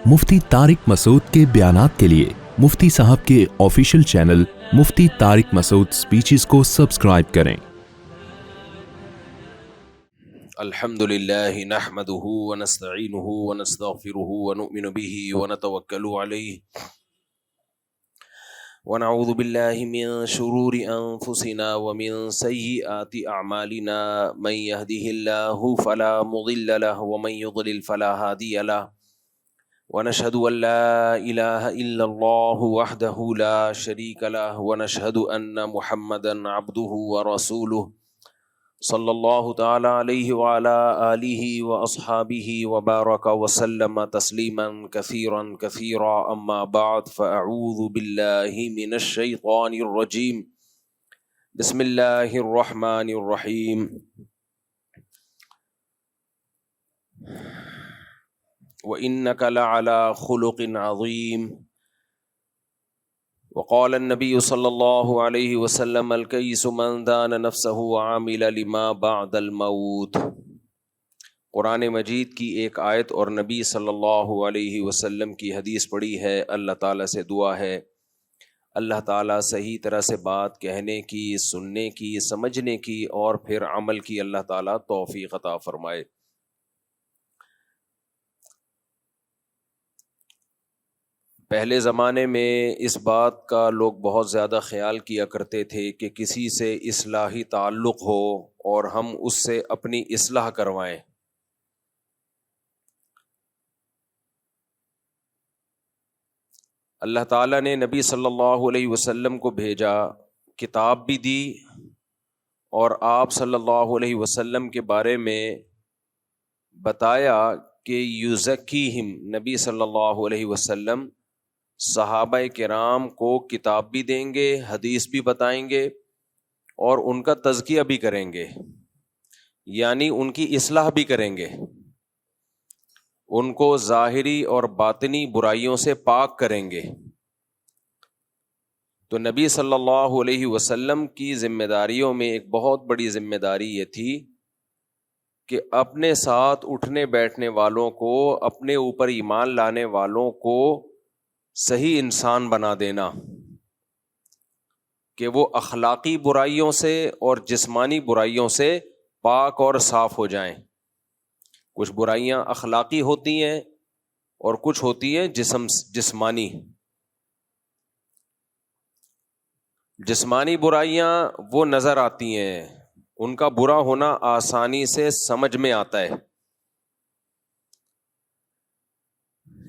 مفتی طارق مسعود کے بیانات کے لیے مفتی صاحب کے آفیشیل چینل مفتی طارق مسعود سپیچز کو سبسکرائب کریں۔ الحمد للہ نحمده ونستعینه ونستغفره ونؤمن به ونتوکل علیہ ونعوذ باللہ من شرور انفسنا ومن سیئات اعمالنا من يهده الله فلا مضل له ومن يضلل فلا هادی له ونشهد ان لا الہ الا اللہ وحدہ لا شریک له ونشهد ان محمدا عبدہ ورسولہ صلی اللہ تعالی علیہ وعلی آلہ واصحابہ وبارک وسلم تسلیما کثیرا کثیرا اما بعد فاعوذ باللہ من الشیطان الرجیم بسم اللہ الرحمن الرحیم وإنک لعلی خلق عظیم وقال النبی صلی اللہ علیہ وسلم الکیس من دان نفسہ وعامل لما بعد الموت۔ قرآن مجید کی ایک آیت اور نبی صلی اللہ علیہ وسلم کی حدیث پڑھی ہے۔ اللہ تعالیٰ سے دعا ہے اللہ تعالیٰ صحیح طرح سے بات کہنے کی، سننے کی، سمجھنے کی اور پھر عمل کی اللہ تعالیٰ توفیق عطا فرمائے۔ پہلے زمانے میں اس بات کا لوگ بہت زیادہ خیال کیا کرتے تھے کہ کسی سے اصلاحی تعلق ہو اور ہم اس سے اپنی اصلاح کروائیں۔ اللہ تعالیٰ نے نبی صلی اللہ علیہ وسلم کو بھیجا، کتاب بھی دی اور آپ صلی اللہ علیہ وسلم کے بارے میں بتایا کہ یزکیہم، نبی صلی اللہ علیہ وسلم صحابہ کرام کو کتاب بھی دیں گے، حدیث بھی بتائیں گے اور ان کا تزکیہ بھی کریں گے، یعنی ان کی اصلاح بھی کریں گے، ان کو ظاہری اور باطنی برائیوں سے پاک کریں گے۔ تو نبی صلی اللہ علیہ وسلم کی ذمہ داریوں میں ایک بہت بڑی ذمہ داری یہ تھی کہ اپنے ساتھ اٹھنے بیٹھنے والوں کو، اپنے اوپر ایمان لانے والوں کو صحیح انسان بنا دینا، کہ وہ اخلاقی برائیوں سے اور جسمانی برائیوں سے پاک اور صاف ہو جائیں۔ کچھ برائیاں اخلاقی ہوتی ہیں اور کچھ ہوتی ہیں جسمانی۔ جسمانی برائیاں وہ نظر آتی ہیں، ان کا برا ہونا آسانی سے سمجھ میں آتا ہے،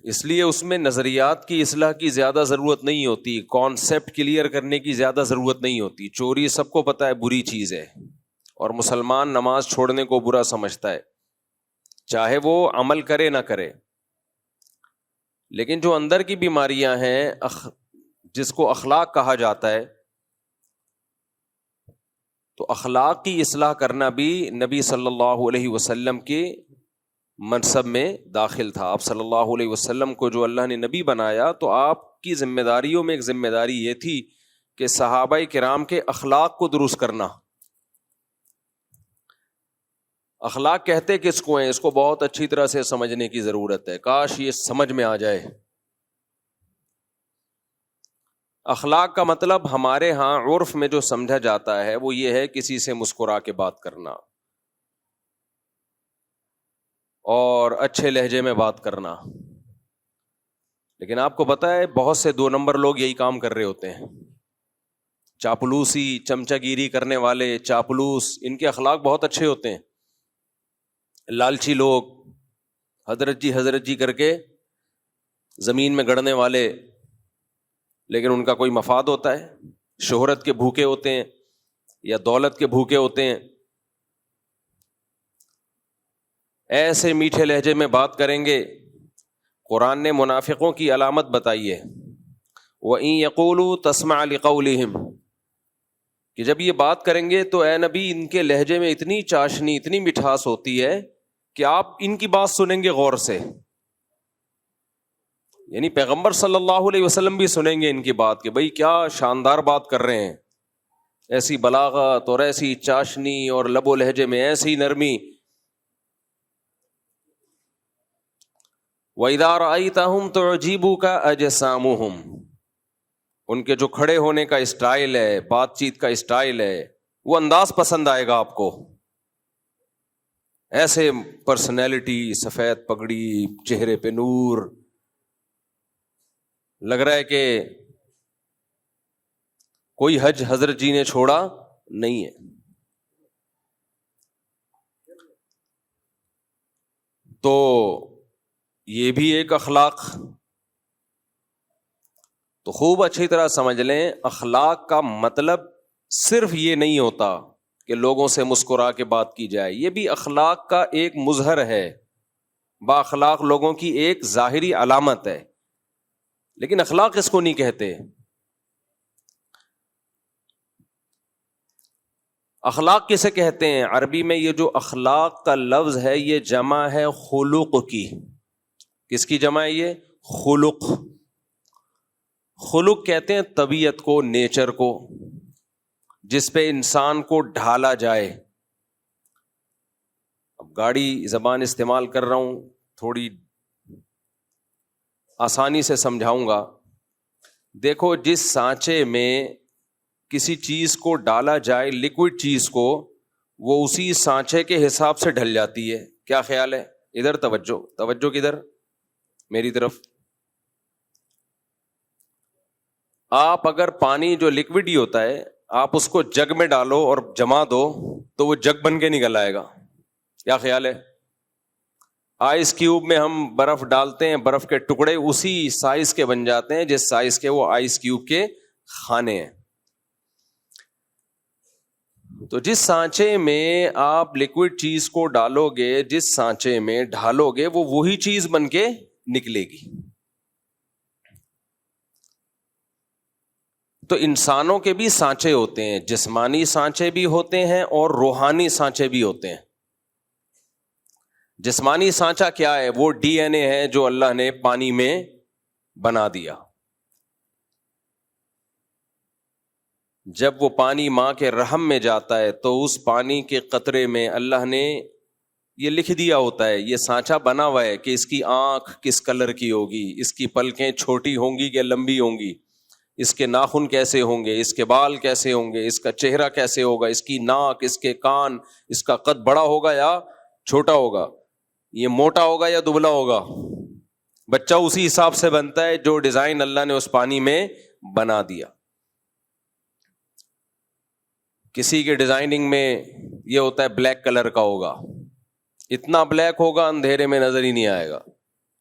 اس لیے اس میں نظریات کی اصلاح کی زیادہ ضرورت نہیں ہوتی، کانسیپٹ کلیئر کرنے کی زیادہ ضرورت نہیں ہوتی۔ چوری سب کو پتہ ہے بری چیز ہے اور مسلمان نماز چھوڑنے کو برا سمجھتا ہے، چاہے وہ عمل کرے نہ کرے۔ لیکن جو اندر کی بیماریاں ہیں، جس کو اخلاق کہا جاتا ہے، تو اخلاق کی اصلاح کرنا بھی نبی صلی اللہ علیہ وسلم کے منصب میں داخل تھا۔ آپ صلی اللہ علیہ وسلم کو جو اللہ نے نبی بنایا تو آپ کی ذمہ داریوں میں ایک ذمہ داری یہ تھی کہ صحابہ کرام کے اخلاق کو درست کرنا۔ اخلاق کہتے کس کو ہیں، اس کو بہت اچھی طرح سے سمجھنے کی ضرورت ہے، کاش یہ سمجھ میں آ جائے۔ اخلاق کا مطلب ہمارے ہاں عرف میں جو سمجھا جاتا ہے وہ یہ ہے کسی سے مسکرا کے بات کرنا اور اچھے لہجے میں بات کرنا۔ لیکن آپ کو پتہ ہے بہت سے 2 نمبر لوگ یہی کام کر رہے ہوتے ہیں، چاپلوسی، چمچہ گیری کرنے والے، چاپلوس، ان کے اخلاق بہت اچھے ہوتے ہیں۔ لالچی لوگ، حضرت جی کر کے زمین میں گڑنے والے، لیکن ان کا کوئی مفاد ہوتا ہے، شہرت کے بھوکے ہوتے ہیں یا دولت کے بھوکے ہوتے ہیں، ایسے میٹھے لہجے میں بات کریں گے۔ قرآن نے منافقوں کی علامت بتائی ہے، وَإِن يَقُولُوا تَسْمَعْ لِقَوْلِهِمْ، کہ جب یہ بات کریں گے تو اے نبی ان کے لہجے میں اتنی چاشنی، اتنی مٹھاس ہوتی ہے کہ آپ ان کی بات سنیں گے غور سے، یعنی پیغمبر صلی اللہ علیہ وسلم بھی سنیں گے ان کی بات کہ بھئی کیا شاندار بات کر رہے ہیں، ایسی بلاغت اور ایسی چاشنی اور لب و لہجے میں ایسی نرمی۔ وَإِذَا رَأَيْتَهُمْ تُعْجِبُكَ أَجْسَامُهُمْ، ان کے جو کھڑے ہونے کا اسٹائل ہے، بات چیت کا اسٹائل ہے، وہ انداز پسند آئے گا آپ کو. ایسے پرسنالٹی، سفید پگڑی، چہرے پہ نور، لگ رہا ہے کہ کوئی حج حضرت جی نے چھوڑا نہیں ہے. تو یہ بھی ایک اخلاق. تو خوب اچھی طرح سمجھ لیں، اخلاق کا مطلب صرف یہ نہیں ہوتا کہ لوگوں سے مسکرا کے بات کی جائے، یہ بھی اخلاق کا ایک مظہر ہے، با اخلاق لوگوں کی ایک ظاہری علامت ہے. لیکن اخلاق اس کو نہیں کہتے. اخلاق کسے کہتے ہیں؟ عربی میں یہ جو اخلاق کا لفظ ہے یہ جمع ہے خلق کی. کس کی جمع ہے یہ؟ خلق. خلق کہتے ہیں طبیعت کو، نیچر کو، جس پہ انسان کو ڈھالا جائے. اب گاڑی زبان استعمال کر رہا ہوں، تھوڑی آسانی سے سمجھاؤں گا. دیکھو، جس سانچے میں کسی چیز کو ڈالا جائے، لکوڈ چیز کو، وہ اسی سانچے کے حساب سے ڈھل جاتی ہے. کیا خیال ہے؟ ادھر توجہ کدھر؟ میری طرف. آپ اگر پانی جو لکوڈ ہی ہوتا ہے، آپ اس کو جگ میں ڈالو اور جما دو تو وہ جگ بن کے نکل آئے گا. کیا خیال ہے؟ آئس کیوب میں ہم برف ڈالتے ہیں، برف کے ٹکڑے اسی سائز کے بن جاتے ہیں جس سائز کے وہ آئس کیوب کے خانے ہیں. تو جس سانچے میں آپ لکوڈ چیز کو ڈالو گے، جس سانچے میں ڈھالو گے، وہ وہی چیز بن کے نکلے گی. تو انسانوں کے بھی سانچے ہوتے ہیں، جسمانی سانچے بھی ہوتے ہیں اور روحانی سانچے بھی ہوتے ہیں. جسمانی سانچہ کیا ہے؟ وہ ڈی این اے ہے جو اللہ نے پانی میں بنا دیا. جب وہ پانی ماں کے رحم میں جاتا ہے تو اس پانی کے قطرے میں اللہ نے یہ لکھ دیا ہوتا ہے، یہ سانچہ بنا ہوا ہے کہ اس کی آنکھ کس کلر کی ہوگی، اس کی پلکیں چھوٹی ہوں گی کہ لمبی ہوں گی، اس کے ناخن کیسے ہوں گے، اس کے بال کیسے ہوں گے، اس کا چہرہ کیسے ہوگا، اس کی ناک، اس کے کان، اس کا قد بڑا ہوگا یا چھوٹا ہوگا، یہ موٹا ہوگا یا دبلا ہوگا. بچہ اسی حساب سے بنتا ہے جو ڈیزائن اللہ نے اس پانی میں بنا دیا. کسی کے ڈیزائننگ میں یہ ہوتا ہے بلیک کلر کا ہوگا، اتنا بلیک ہوگا اندھیرے میں نظر ہی نہیں آئے گا.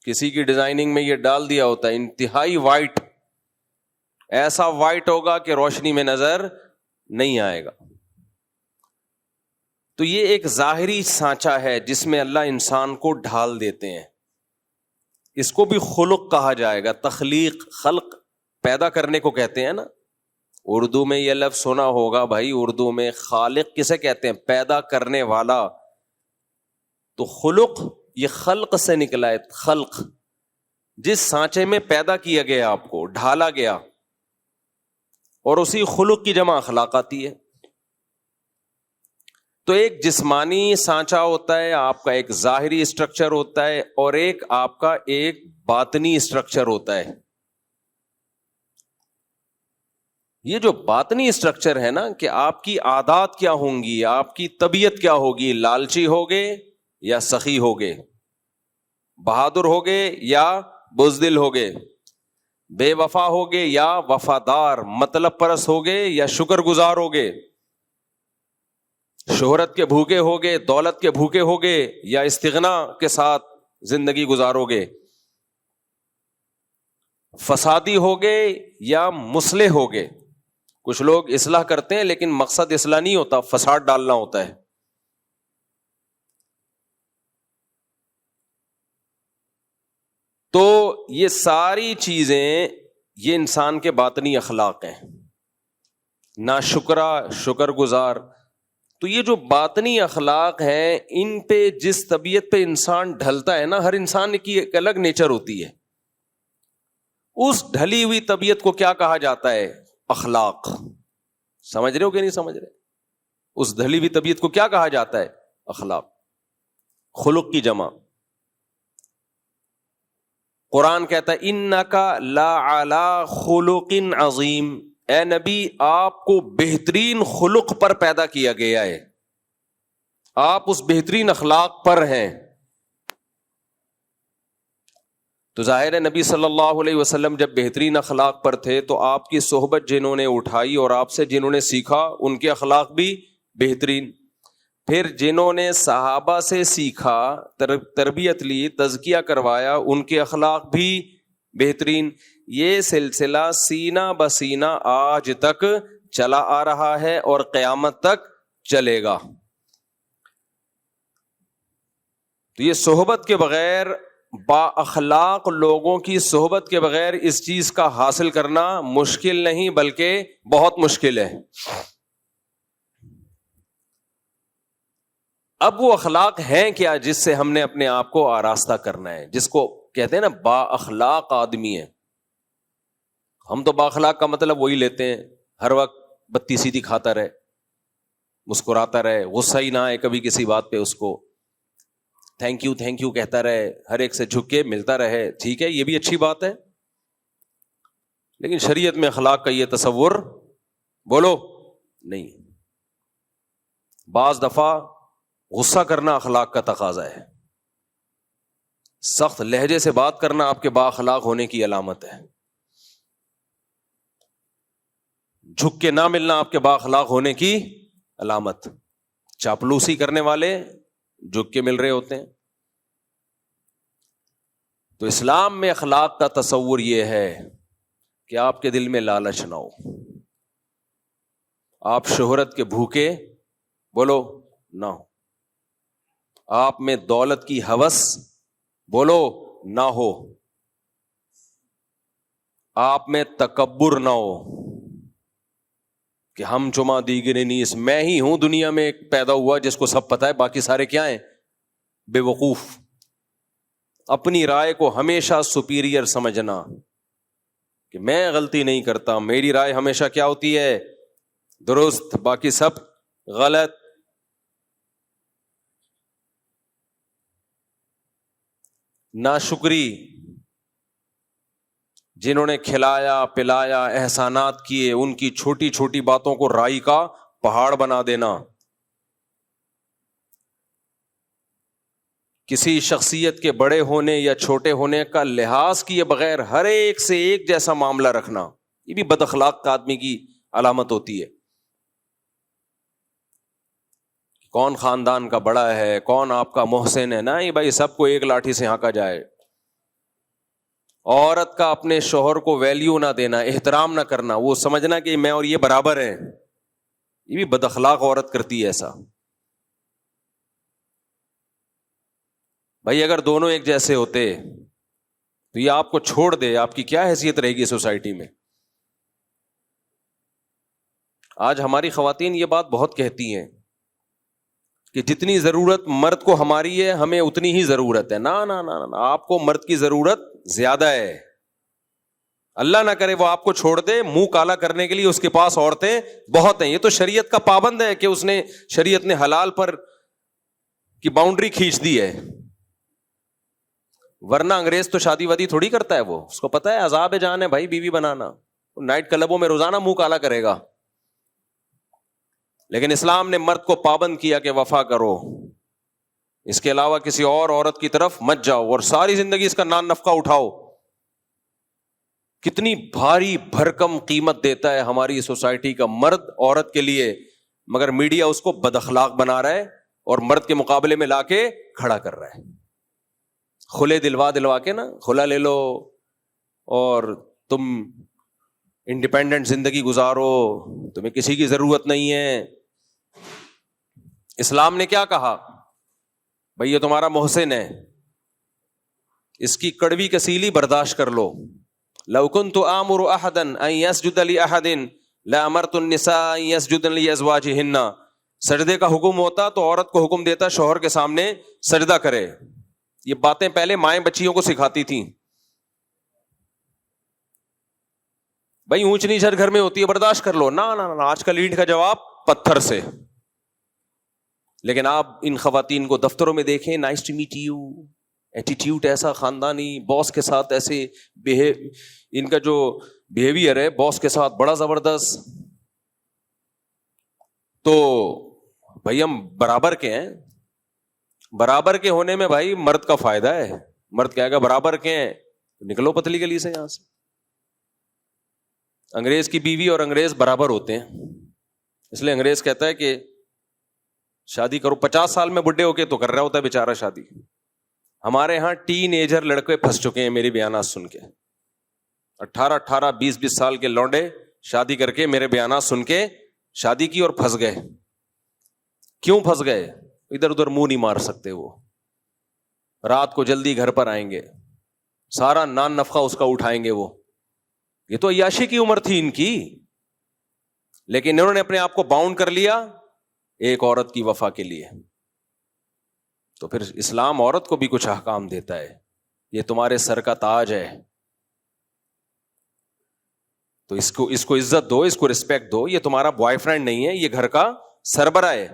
کسی کی ڈیزائننگ میں یہ ڈال دیا ہوتا ہے انتہائی وائٹ، ایسا وائٹ ہوگا کہ روشنی میں نظر نہیں آئے گا. تو یہ ایک ظاہری سانچہ ہے جس میں اللہ انسان کو ڈھال دیتے ہیں. اس کو بھی خلق کہا جائے گا. تخلیق، خلق پیدا کرنے کو کہتے ہیں نا. اردو میں یہ لفظ سنا ہوگا بھائی، اردو میں خالق کسے کہتے ہیں؟ پیدا کرنے والا. تو خلق یہ خلق سے نکلا ہے. خلق جس سانچے میں پیدا کیا گیا، آپ کو ڈھالا گیا، اور اسی خلق کی جمع اخلاق آتی ہے. تو ایک جسمانی سانچہ ہوتا ہے، آپ کا ایک ظاہری اسٹرکچر ہوتا ہے، اور ایک آپ کا ایک باطنی اسٹرکچر ہوتا ہے. یہ جو باطنی اسٹرکچر ہے نا، کہ آپ کی عادات کیا ہوں گی، آپ کی طبیعت کیا ہوگی، لالچی ہوگے یا سخی ہوگے، بہادر ہوگے یا بزدل ہوگے، بے وفا ہوگے یا وفادار، مطلب پرست ہوگے یا شکر گزار ہوگے، شہرت کے بھوکے ہوگے، دولت کے بھوکے ہوگے یا استغنا کے ساتھ زندگی گزارو گے، فسادی ہوگے یا مصلح ہوگے. کچھ لوگ اصلاح کرتے ہیں لیکن مقصد اصلاح نہیں ہوتا، فساد ڈالنا ہوتا ہے. تو یہ ساری چیزیں یہ انسان کے باطنی اخلاق ہیں. ناشکرا، شکر گزار. تو یہ جو باطنی اخلاق ہیں، ان پہ جس طبیعت پہ انسان ڈھلتا ہے نا، ہر انسان کی ایک الگ نیچر ہوتی ہے. اس ڈھلی ہوئی طبیعت کو کیا کہا جاتا ہے؟ اخلاق. سمجھ رہے ہو کہ نہیں سمجھ رہے؟ اس ڈھلی ہوئی طبیعت کو کیا کہا جاتا ہے؟ اخلاق. خلق کی جمع. قرآن کہتا ہے انکا لعلی خلق عظیم، اے نبی آپ کو بہترین خلق پر پیدا کیا گیا ہے، آپ اس بہترین اخلاق پر ہیں۔ تو ظاہر ہے نبی صلی اللہ علیہ وسلم جب بہترین اخلاق پر تھے تو آپ کی صحبت جنہوں نے اٹھائی اور آپ سے جنہوں نے سیکھا ان کے اخلاق بھی بہترین، پھر جنہوں نے صحابہ سے سیکھا، تربیت لی، تزکیہ کروایا، ان کے اخلاق بھی بہترین۔ یہ سلسلہ سینہ بسینہ آج تک چلا آ رہا ہے اور قیامت تک چلے گا۔ تو یہ صحبت کے بغیر، با اخلاق لوگوں کی صحبت کے بغیر اس چیز کا حاصل کرنا مشکل نہیں بلکہ بہت مشکل ہے۔ اب وہ اخلاق ہیں کیا جس سے ہم نے اپنے آپ کو آراستہ کرنا ہے، جس کو کہتے ہیں نا با اخلاق آدمی ہے۔ ہم تو با اخلاق کا مطلب وہی لیتے ہیں، ہر وقت بتی سیدھی کھاتا رہے، مسکراتا رہے، غصہ ہی نہ آئے کبھی کسی بات پہ، اس کو تھینک یو کہتا رہے، ہر ایک سے جھک کے ملتا رہے۔ ٹھیک ہے، یہ بھی اچھی بات ہے، لیکن شریعت میں اخلاق کا یہ تصور بولو نہیں۔ بعض دفعہ غصہ کرنا اخلاق کا تقاضا ہے، سخت لہجے سے بات کرنا آپ کے با اخلاق ہونے کی علامت ہے، جھک کے نہ ملنا آپ کے با اخلاق ہونے کی علامت۔ چاپلوسی کرنے والے جھک کے مل رہے ہوتے ہیں۔ تو اسلام میں اخلاق کا تصور یہ ہے کہ آپ کے دل میں لالچ نہ ہو، آپ شہرت کے بھوکے بولو نہ ہو، آپ میں دولت کی ہوس بولو نہ ہو، آپ میں تکبر نہ ہو کہ ہم چما دیگر نیس، میں ہی ہوں دنیا میں ایک پیدا ہوا جس کو سب پتہ ہے، باقی سارے کیا ہیں؟ بے وقوف۔ اپنی رائے کو ہمیشہ سپیریئر سمجھنا کہ میں غلطی نہیں کرتا، میری رائے ہمیشہ کیا ہوتی ہے؟ درست، باقی سب غلط۔ ناشکری، جنہوں نے کھلایا پلایا احسانات کیے، ان کی چھوٹی چھوٹی باتوں کو رائی کا پہاڑ بنا دینا، کسی شخصیت کے بڑے ہونے یا چھوٹے ہونے کا لحاظ کیے بغیر ہر ایک سے ایک جیسا معاملہ رکھنا، یہ بھی بد اخلاق کا آدمی کی علامت ہوتی ہے۔ کون خاندان کا بڑا ہے، کون آپ کا محسن ہے، نہیں بھائی سب کو ایک لاٹھی سے ہانکا جائے۔ عورت کا اپنے شوہر کو ویلیو نہ دینا، احترام نہ کرنا، وہ سمجھنا کہ میں اور یہ برابر ہیں، یہ بھی بد اخلاق عورت کرتی ہے ایسا۔ بھائی اگر دونوں ایک جیسے ہوتے تو یہ آپ کو چھوڑ دے، آپ کی کیا حیثیت رہے گی سوسائٹی میں؟ آج ہماری خواتین یہ بات بہت کہتی ہیں کہ جتنی ضرورت مرد کو ہماری ہے ہمیں اتنی ہی ضرورت ہے۔ نہ، آپ کو مرد کی ضرورت زیادہ ہے۔ اللہ نہ کرے وہ آپ کو چھوڑ دے، منہ کالا کرنے کے لیے اس کے پاس عورتیں بہت ہیں۔ یہ تو شریعت کا پابند ہے کہ اس نے، شریعت نے حلال پر کی باؤنڈری کھینچ دی ہے، ورنہ انگریز تو شادی وادی تھوڑی کرتا ہے، وہ اس کو پتا ہے عذاب جان ہے بھائی بیوی بنانا، نائٹ کلبوں میں روزانہ منہ کالا کرے گا۔ لیکن اسلام نے مرد کو پابند کیا کہ وفا کرو، اس کے علاوہ کسی اور عورت کی طرف مت جاؤ، اور ساری زندگی اس کا نان نفقہ اٹھاؤ۔ کتنی بھاری بھرکم قیمت دیتا ہے ہماری سوسائٹی کا مرد عورت کے لیے، مگر میڈیا اس کو بد اخلاق بنا رہا ہے اور مرد کے مقابلے میں لا کے کھڑا کر رہا ہے۔ کھلے دلوا کے نا، کھلا لے لو اور تم انڈیپینڈنٹ زندگی گزارو، تمہیں کسی کی ضرورت نہیں ہے۔ اسلام نے کیا کہا؟ بھئی یہ تمہارا محسن ہے، اس کی کڑوی کسیلی برداشت کر لو۔ لو كنت آمر احدا ان يسجد لاحد لامرت النساء ان يسجدن لازواجهن، سجدے کا حکم ہوتا تو عورت کو حکم دیتا شوہر کے سامنے سجدہ کرے۔ یہ باتیں پہلے مائیں بچیوں کو سکھاتی تھیں۔ بھائی اونچ نیچ ہر گھر میں ہوتی ہے، برداشت کر لو۔ نہ آج کل اینٹ کا جواب پتھر سے۔ لیکن آپ ان خواتین کو دفتروں میں دیکھیں، nice to meet you, attitude ایسا خاندانی، باس کے ساتھ ایسے ان کا جو بیہیویئر ہے باس کے ساتھ بڑا زبردست. تو بھائی ہم برابر کے ہیں، برابر کے ہونے میں بھائی مرد کا فائدہ ہے. مرد کہے گا برابر کے ہیں، نکلو پتلی گلی سے یہاں سے. انگریز کی بیوی اور انگریز برابر ہوتے ہیں، اس لیے انگریز کہتا ہے کہ شادی کرو. 50 سال میں بڈھے ہو کے تو کر رہا ہوتا ہے بیچارہ شادی. ہمارے ہاں ٹین ایجر لڑکے پھنس چکے ہیں میری بیانات سن کے. 18 20 سال کے لونڈے شادی کر کے میرے بیانات سن کے شادی کی اور پھنس گئے. کیوں پھنس گئے؟ ادھر ادھر منہ نہیں مار سکتے. وہ رات کو جلدی گھر پر آئیں گے، سارا نان نفقہ اس کا اٹھائیں گے. وہ یہ تو عیاشی کی عمر تھی ان کی، لیکن انہوں نے اپنے آپ کو باؤنڈ کر لیا ایک عورت کی وفا کے لیے. تو پھر اسلام عورت کو بھی کچھ احکام دیتا ہے. یہ تمہارے سر کا تاج ہے، تو اس کو عزت دو، اس کو رسپیکٹ دو. یہ تمہارا بوائے فرینڈ نہیں ہے، یہ گھر کا سربراہ ہے.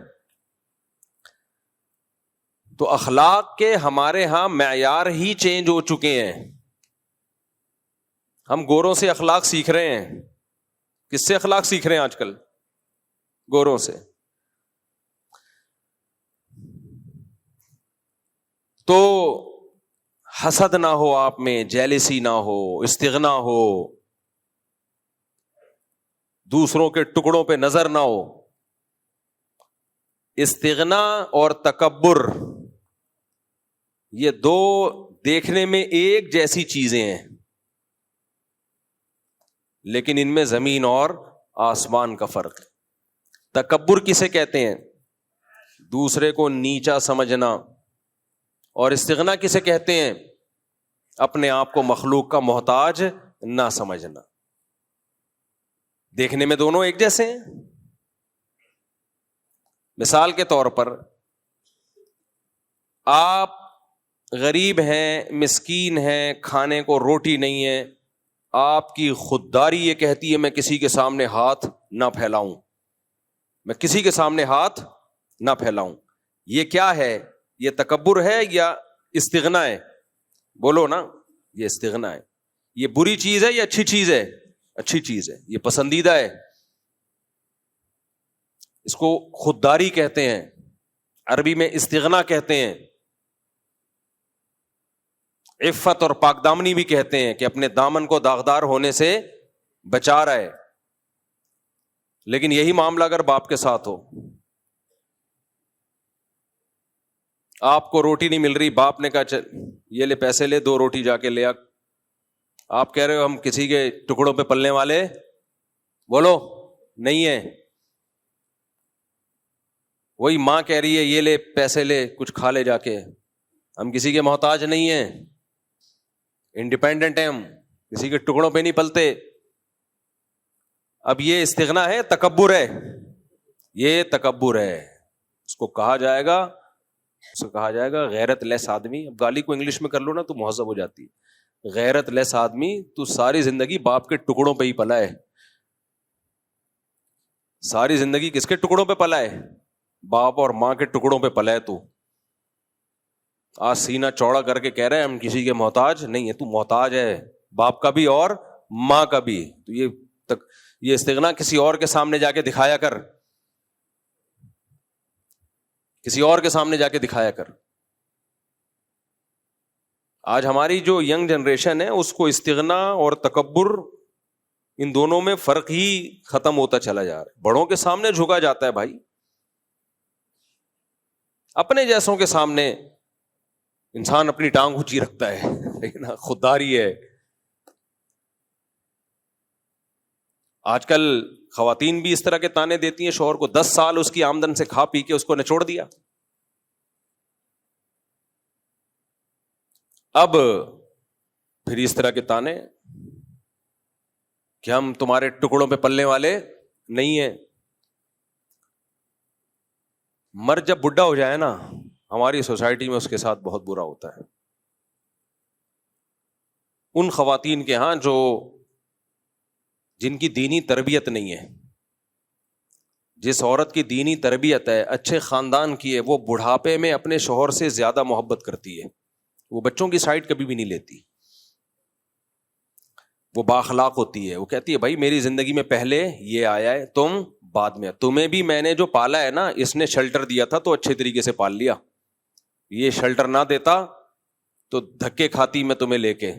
تو اخلاق کے ہمارے ہاں معیار ہی چینج ہو چکے ہیں. ہم گوروں سے اخلاق سیکھ رہے ہیں. کس سے اخلاق سیکھ رہے ہیں آج کل؟ گوروں سے. تو حسد نہ ہو آپ میں، جیلسی نہ ہو، استغنا ہو، دوسروں کے ٹکڑوں پہ نظر نہ ہو. استغنا اور تکبر یہ دو دیکھنے میں ایک جیسی چیزیں ہیں، لیکن ان میں زمین اور آسمان کا فرق ہے. تکبر کسے کہتے ہیں؟ دوسرے کو نیچا سمجھنا. اور استغنا کسے کہتے ہیں؟ اپنے آپ کو مخلوق کا محتاج نہ سمجھنا. دیکھنے میں دونوں ایک جیسے ہیں. مثال کے طور پر آپ غریب ہیں، مسکین ہیں، کھانے کو روٹی نہیں ہے، آپ کی خودداری یہ کہتی ہے میں کسی کے سامنے ہاتھ نہ پھیلاؤں، میں کسی کے سامنے ہاتھ نہ پھیلاؤں. یہ کیا ہے؟ یہ تکبر ہے یا استغنا ہے؟ بولو نا. یہ استغنا ہے. یہ بری چیز ہے یا اچھی چیز ہے؟ اچھی چیز ہے، یہ پسندیدہ ہے. اس کو خودداری کہتے ہیں، عربی میں استغنا کہتے ہیں. عفت اور پاک دامنی بھی کہتے ہیں کہ اپنے دامن کو داغدار ہونے سے بچا رہا ہے. لیکن یہی معاملہ اگر باپ کے ساتھ ہو، آپ کو روٹی نہیں مل رہی، باپ نے کہا چل یہ لے پیسے لے 2 روٹی جا کے لے آ. آپ کہہ رہے ہو ہم کسی کے ٹکڑوں پہ پلنے والے بولو نہیں ہے. وہی ماں کہہ رہی ہے یہ لے پیسے لے کچھ کھا لے جا کے، ہم کسی کے محتاج نہیں ہیں، انڈیپینڈنٹ ہیں، ہم کسی کے ٹکڑوں پہ نہیں پلتے. اب یہ استغنا ہے؟ تکبر ہے؟ یہ تکبر ہے. اس کو کہا جائے گا غیرت لیس آدمی. اب گالی کو انگلش میں کر لو نا تو مہذب ہو جاتی ہے. غیرت لیس آدمی، تو ساری زندگی باپ کے ٹکڑوں پہ ہی پلا ہے. ساری زندگی کس کے ٹکڑوں پہ پلا ہے؟ باپ اور ماں کے ٹکڑوں پہ پلا ہے. تو آج سینہ چوڑا کر کے کہہ رہے ہیں ہم کسی کے محتاج نہیں ہے. تو محتاج ہے باپ کا بھی اور ماں کا بھی. تو یہ استغنا کسی اور کے سامنے جا کے دکھایا کر، کسی اور کے سامنے جا کے دکھایا کر. آج ہماری جو ینگ جنریشن ہے اس کو استغنا اور تکبر ان دونوں میں فرق ہی ختم ہوتا چلا جا رہا ہے. بڑوں کے سامنے جھکا جاتا ہے بھائی، اپنے جیسوں کے سامنے انسان اپنی ٹانگ اونچی رکھتا ہے، لیکن خودداری ہے. آج کل خواتین بھی اس طرح کے تانے دیتی ہیں شوہر کو، 10 سال اس کی آمدن سے کھا پی کے اس کو نچوڑ دیا. اب پھر اس طرح کے تانے کہ ہم تمہارے ٹکڑوں پہ پلنے والے نہیں ہیں. مرد جب بڈھا ہو جائے نا، ہماری سوسائٹی میں اس کے ساتھ بہت برا ہوتا ہے. ان خواتین کے ہاں جن کی دینی تربیت نہیں ہے، جس عورت کی دینی تربیت ہے، اچھے خاندان کی ہے، وہ بڑھاپے میں اپنے شوہر سے زیادہ محبت کرتی ہے. وہ بچوں کی سائڈ کبھی بھی نہیں لیتی. وہ بااخلاق ہوتی ہے. وہ کہتی ہے بھائی میری زندگی میں پہلے یہ آیا ہے, تم بعد میں. تمہیں بھی میں نے جو پالا ہے نا, اس نے شیلٹر دیا تھا تو اچھے طریقے سے پال لیا. یہ شیلٹر نہ دیتا تو دھکے کھاتی میں تمہیں لے کے.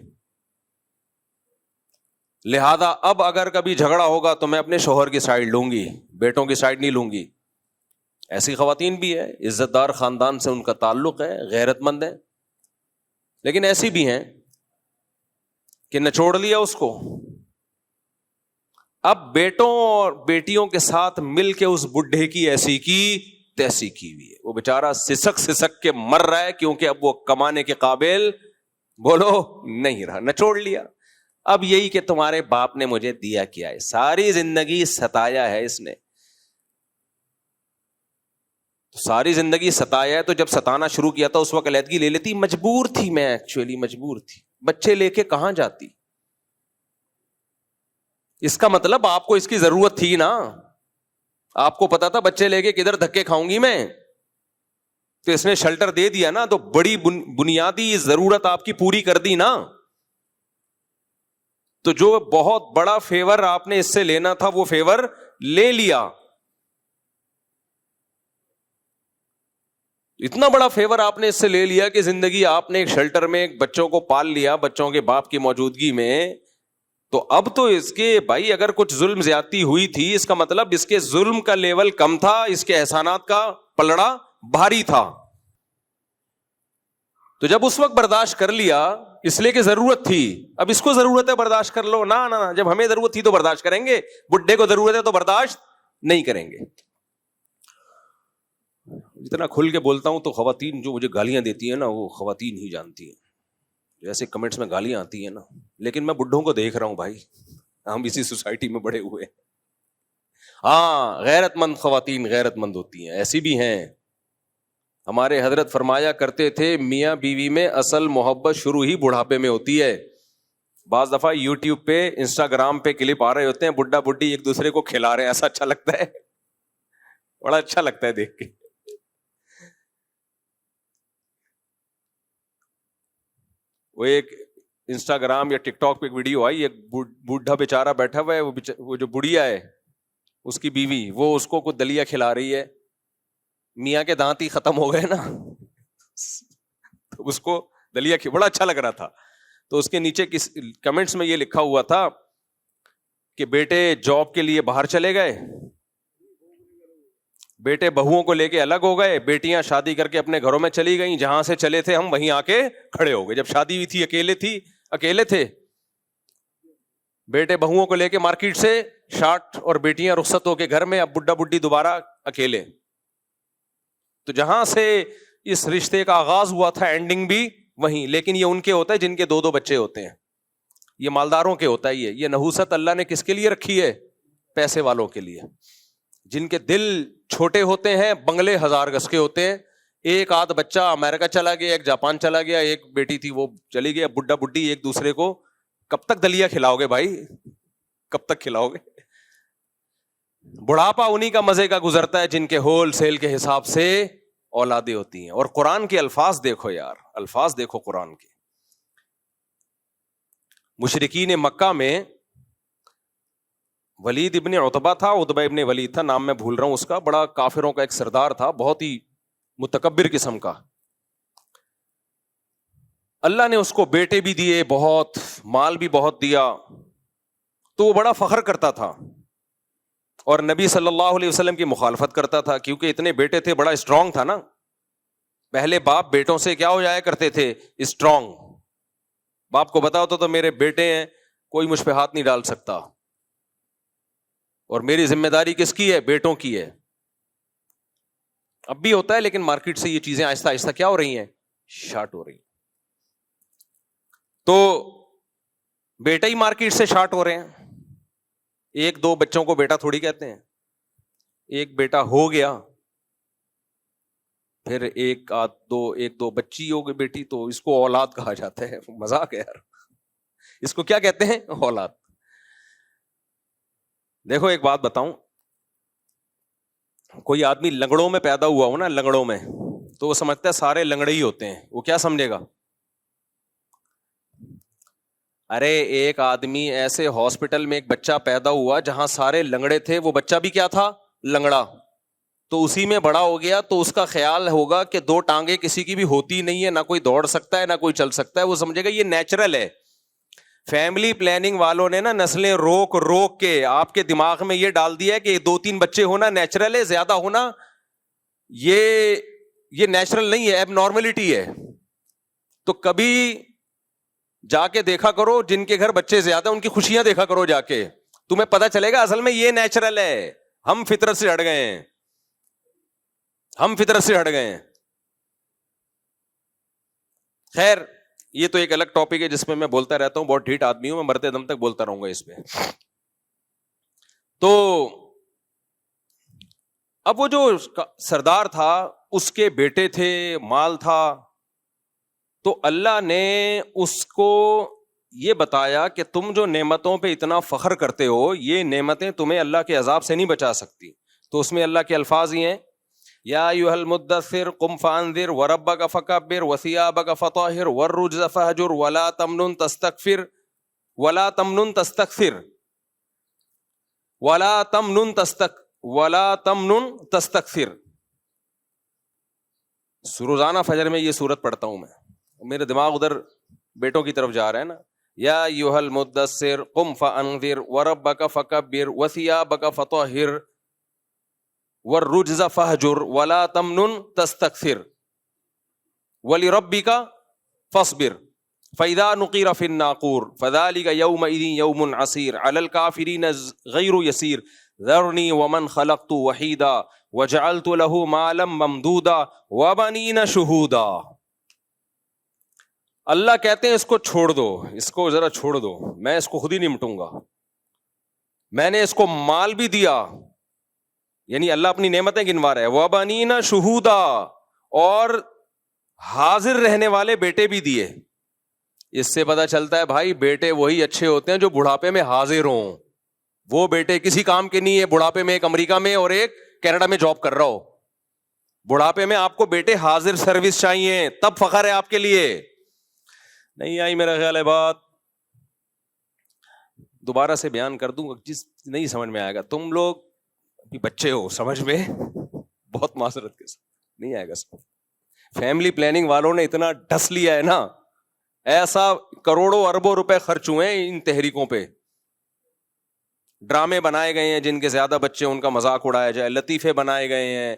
لہذا اب اگر کبھی جھگڑا ہوگا تو میں اپنے شوہر کی سائڈ لوں گی, بیٹوں کی سائڈ نہیں لوں گی. ایسی خواتین بھی ہے, عزت دار خاندان سے ان کا تعلق ہے, غیرت مند ہے, لیکن ایسی بھی ہیں کہ نچوڑ لیا اس کو. اب بیٹوں اور بیٹیوں کے ساتھ مل کے اس بڈھے کی ایسی کی تیسی کی ہوئی ہے. وہ بیچارہ سسک سسک کے مر رہا ہے کیونکہ اب وہ کمانے کے قابل بولو نہیں رہا, نچوڑ لیا. اب یہی کہ تمہارے باپ نے مجھے دیا کیا ہے, ساری زندگی ستایا ہے اس نے, ساری زندگی ستایا ہے. تو جب ستانا شروع کیا تھا اس وقت علیحدگی لے لیتی. مجبور تھی میں, ایکچولی مجبور تھی. بچے لے کے کہاں جاتی؟ اس کا مطلب آپ کو اس کی ضرورت تھی نا. آپ کو پتا تھا بچے لے کے کدھر دھکے کھاؤں گی میں, تو اس نے شیلٹر دے دیا نا, تو بڑی بنیادی ضرورت آپ کی پوری کر دی نا. تو جو بہت بڑا فیور آپ نے اس سے لینا تھا وہ فیور لے لیا. اتنا بڑا فیور آپ نے اس سے لے لیا کہ زندگی آپ نے ایک شیلٹر میں ایک بچوں کو پال لیا بچوں کے باپ کی موجودگی میں. تو اب تو اس کے بھائی اگر کچھ ظلم زیادتی ہوئی تھی, اس کا مطلب اس کے ظلم کا لیول کم تھا, اس کے احسانات کا پلڑا بھاری تھا. تو جب اس وقت برداشت کر لیا اس لیے کہ ضرورت تھی, اب اس کو ضرورت ہے برداشت کر لو. نہ جب ہمیں ضرورت تھی تو برداشت کریں گے, بڈھے کو ضرورت ہے تو برداشت نہیں کریں گے. جتنا کھل کے بولتا ہوں تو خواتین جو مجھے گالیاں دیتی ہیں نا وہ خواتین ہی جانتی ہیں. جیسے کمنٹس میں گالیاں آتی ہیں نا, لیکن میں بڈھوں کو دیکھ رہا ہوں بھائی, ہم اسی سوسائٹی میں بڑے ہوئے. ہاں غیرت مند خواتین غیرت مند ہوتی ہیں, ایسی بھی ہیں. ہمارے حضرت فرمایا کرتے تھے میاں بیوی میں اصل محبت شروع ہی بڑھاپے میں ہوتی ہے. بعض دفعہ یوٹیوب پہ انسٹاگرام پہ کلپ آ رہے ہوتے ہیں, بڈھا بڈھی ایک دوسرے کو کھلا رہے ہیں, ایسا اچھا لگتا ہے, بڑا اچھا لگتا ہے دیکھ کے. وہ ایک انسٹاگرام یا ٹک ٹاک پہ ایک ویڈیو آئی, ایک بوڑھا بیچارہ بیٹھا ہوا ہے, وہ جو بڑھیا ہے اس کی بیوی, وہ اس کو کچھ دلیا کھلا رہی ہے. میاں کے دانت ہی ختم ہو گئے نا, تو اس کو دلیا بڑا اچھا لگ رہا تھا. تو اس کے نیچے کمنٹس میں یہ لکھا ہوا تھا کہ بیٹے جاب کے لیے باہر چلے گئے, بیٹے بہوؤں کو لے کے الگ ہو گئے, بیٹیاں شادی کر کے اپنے گھروں میں چلی گئیں, جہاں سے چلے تھے ہم وہیں آ کے کھڑے ہو گئے. جب شادی ہوئی تھی اکیلے تھے. بیٹے بہوؤں کو لے کے مارکیٹ سے شارٹ اور بیٹیاں رخصت ہو کے گھر میں, اب بڈھا بڈھی دوبارہ اکیلے. تو جہاں سے اس رشتے کا آغاز ہوا تھا اینڈنگ بھی وہیں. لیکن یہ ان کے ہوتا ہے جن کے 2 بچے ہوتے ہیں, یہ مالداروں کے ہوتا ہے. یہ نحوست اللہ نے کس کے لیے رکھی ہے؟ پیسے والوں کے لیے. جن کے دل چھوٹے ہوتے ہیں, بنگلے 1000 گز کے ہوتے ہیں. ایک آدھ بچہ امریکہ چلا گیا, ایک جاپان چلا گیا, ایک بیٹی تھی وہ چلی گئی. بڈھا بڈھی ایک دوسرے کو کب تک دلیا کھلاؤ گے بھائی, کب تک کھلاؤ گے؟ بڑھاپا انہی کا مزے کا گزرتا ہے جن کے ہول سیل کے حساب سے اولادیں ہوتی ہیں. اور قرآن کے الفاظ دیکھو یار, الفاظ دیکھو قرآن کے. مشرکین مکہ میں ولید ابن عتبہ تھا, عتبہ ابن ولید تھا, نام میں بھول رہا ہوں اس کا, بڑا کافروں کا ایک سردار تھا, بہت ہی متکبر قسم کا. اللہ نے اس کو بیٹے بھی دیے, بہت مال بھی بہت دیا, تو وہ بڑا فخر کرتا تھا اور نبی صلی اللہ علیہ وسلم کی مخالفت کرتا تھا کیونکہ اتنے بیٹے تھے, بڑا اسٹرانگ تھا نا. پہلے باپ بیٹوں سے کیا ہو جایا کرتے تھے؟ اسٹرانگ. باپ کو بتا ہوتا تو میرے بیٹے ہیں, کوئی مجھ پہ ہاتھ نہیں ڈال سکتا, اور میری ذمہ داری کس کی ہے؟ بیٹوں کی ہے. اب بھی ہوتا ہے لیکن مارکیٹ سے یہ چیزیں آہستہ آہستہ کیا ہو رہی ہیں؟ شارٹ ہو رہی ہیں. تو بیٹا ہی مارکیٹ سے شارٹ ہو رہے ہیں. 1-2 بچوں کو بیٹا تھوڑی کہتے ہیں. ایک بیٹا ہو گیا, پھر 1-2 بچی ہو گئی بیٹی, تو اس کو اولاد کہا جاتا ہے. مذاق ہے یار, اس کو کیا کہتے ہیں؟ اولاد. دیکھو ایک بات بتاؤں, کوئی آدمی لنگڑوں میں پیدا ہوا ہو نا, لنگڑوں میں, تو وہ سمجھتا ہے سارے لنگڑے ہی ہوتے ہیں. وہ کیا سمجھے گا؟ ارے ایک آدمی ایسے ہاسپٹل میں ایک بچہ پیدا ہوا جہاں سارے لنگڑے تھے، وہ بچہ بھی کیا تھا؟ لنگڑا. تو اسی میں بڑا ہو گیا، تو اس کا خیال ہوگا کہ دو ٹانگیں کسی کی بھی ہوتی نہیں ہے، نہ کوئی دوڑ سکتا ہے نہ کوئی چل سکتا ہے، وہ سمجھے گا یہ نیچرل ہے. فیملی پلاننگ والوں نے نا نسلیں روک روک کے آپ کے دماغ میں یہ ڈال دیا ہے کہ 2-3 بچے ہونا نیچرل ہے، زیادہ ہونا یہ نیچرل نہیں ہے، ایب نارملٹی ہے. تو کبھی جا کے دیکھا کرو جن کے گھر بچے زیادہ، ان کی خوشیاں دیکھا کرو جا کے، تمہیں پتا چلے گا اصل میں یہ نیچرل ہے. ہم فطرت سے ہٹ گئے ہیں، ہم فطرت سے ہٹ گئے ہیں. خیر یہ تو ایک الگ ٹاپک ہے جس میں میں بولتا رہتا ہوں، بہت ڈھیٹ آدمی ہوں میں، مرتے دم تک بولتا رہوں گا اس پہ. تو اب وہ جو سردار تھا اس کے بیٹے تھے، مال تھا، تو اللہ نے اس کو یہ بتایا کہ تم جو نعمتوں پہ اتنا فخر کرتے ہو، یہ نعمتیں تمہیں اللہ کے عذاب سے نہیں بچا سکتی. تو اس میں اللہ کے الفاظ ہی ہیں، یا ایھا المدثر قم فانذر وربک فکبر وثیابک فطہر والرجز فہجر ولا تمنن تستکثر ولا تمنن تستکثر ولا تمنن تستکثر. روزانہ فجر میں یہ سورت پڑھتا ہوں میں، میرے دماغ ادھر بیٹوں کی طرف جا رہا ہے نا. یا ایھا المدثر قم فانذر وربک فکبر وثیابک فطہر والرجز فہجر ولا تمنن تستکثر ولربک فاصبر فاذا نقر فی الناقور فذلک یومئذ یوم عسیر علی الکافرین غیر یسیر ذرنی ومن خلقت وحیدا وجعلت له مالا ممدودا وبنین شہودا. اللہ کہتے ہیں اس کو چھوڑ دو، اس کو ذرا چھوڑ دو، میں اس کو خود ہی نمٹوں گا. میں نے اس کو مال بھی دیا، یعنی اللہ اپنی نعمتیں گنوا رہا ہے، وبنین شہودا، اور حاضر رہنے والے بیٹے بھی دیے. اس سے پتہ چلتا ہے بھائی بیٹے وہی اچھے ہوتے ہیں جو بڑھاپے میں حاضر ہوں. وہ بیٹے کسی کام کے نہیں ہے، بڑھاپے میں ایک امریکہ میں اور ایک کینیڈا میں جاب کر رہا ہو. بڑھاپے میں آپ کو بیٹے حاضر سروس چاہیے، تب فخر ہے آپ کے لیے. نہیں آئی میرا خیال ہے بات، دوبارہ سے بیان کر دوں جس نہیں سمجھ میں آئے گا. تم لوگ بھی بچے ہو، سمجھ میں بہت معذرت کے ساتھ نہیں آئے گا. فیملی پلاننگ والوں نے اتنا ڈس لیا ہے نا، ایسا کروڑوں اربوں روپے خرچ ہوئے ہیں ان تحریکوں پہ. ڈرامے بنائے گئے ہیں جن کے زیادہ بچے ان کا مذاق اڑایا جائے، لطیفے بنائے گئے ہیں،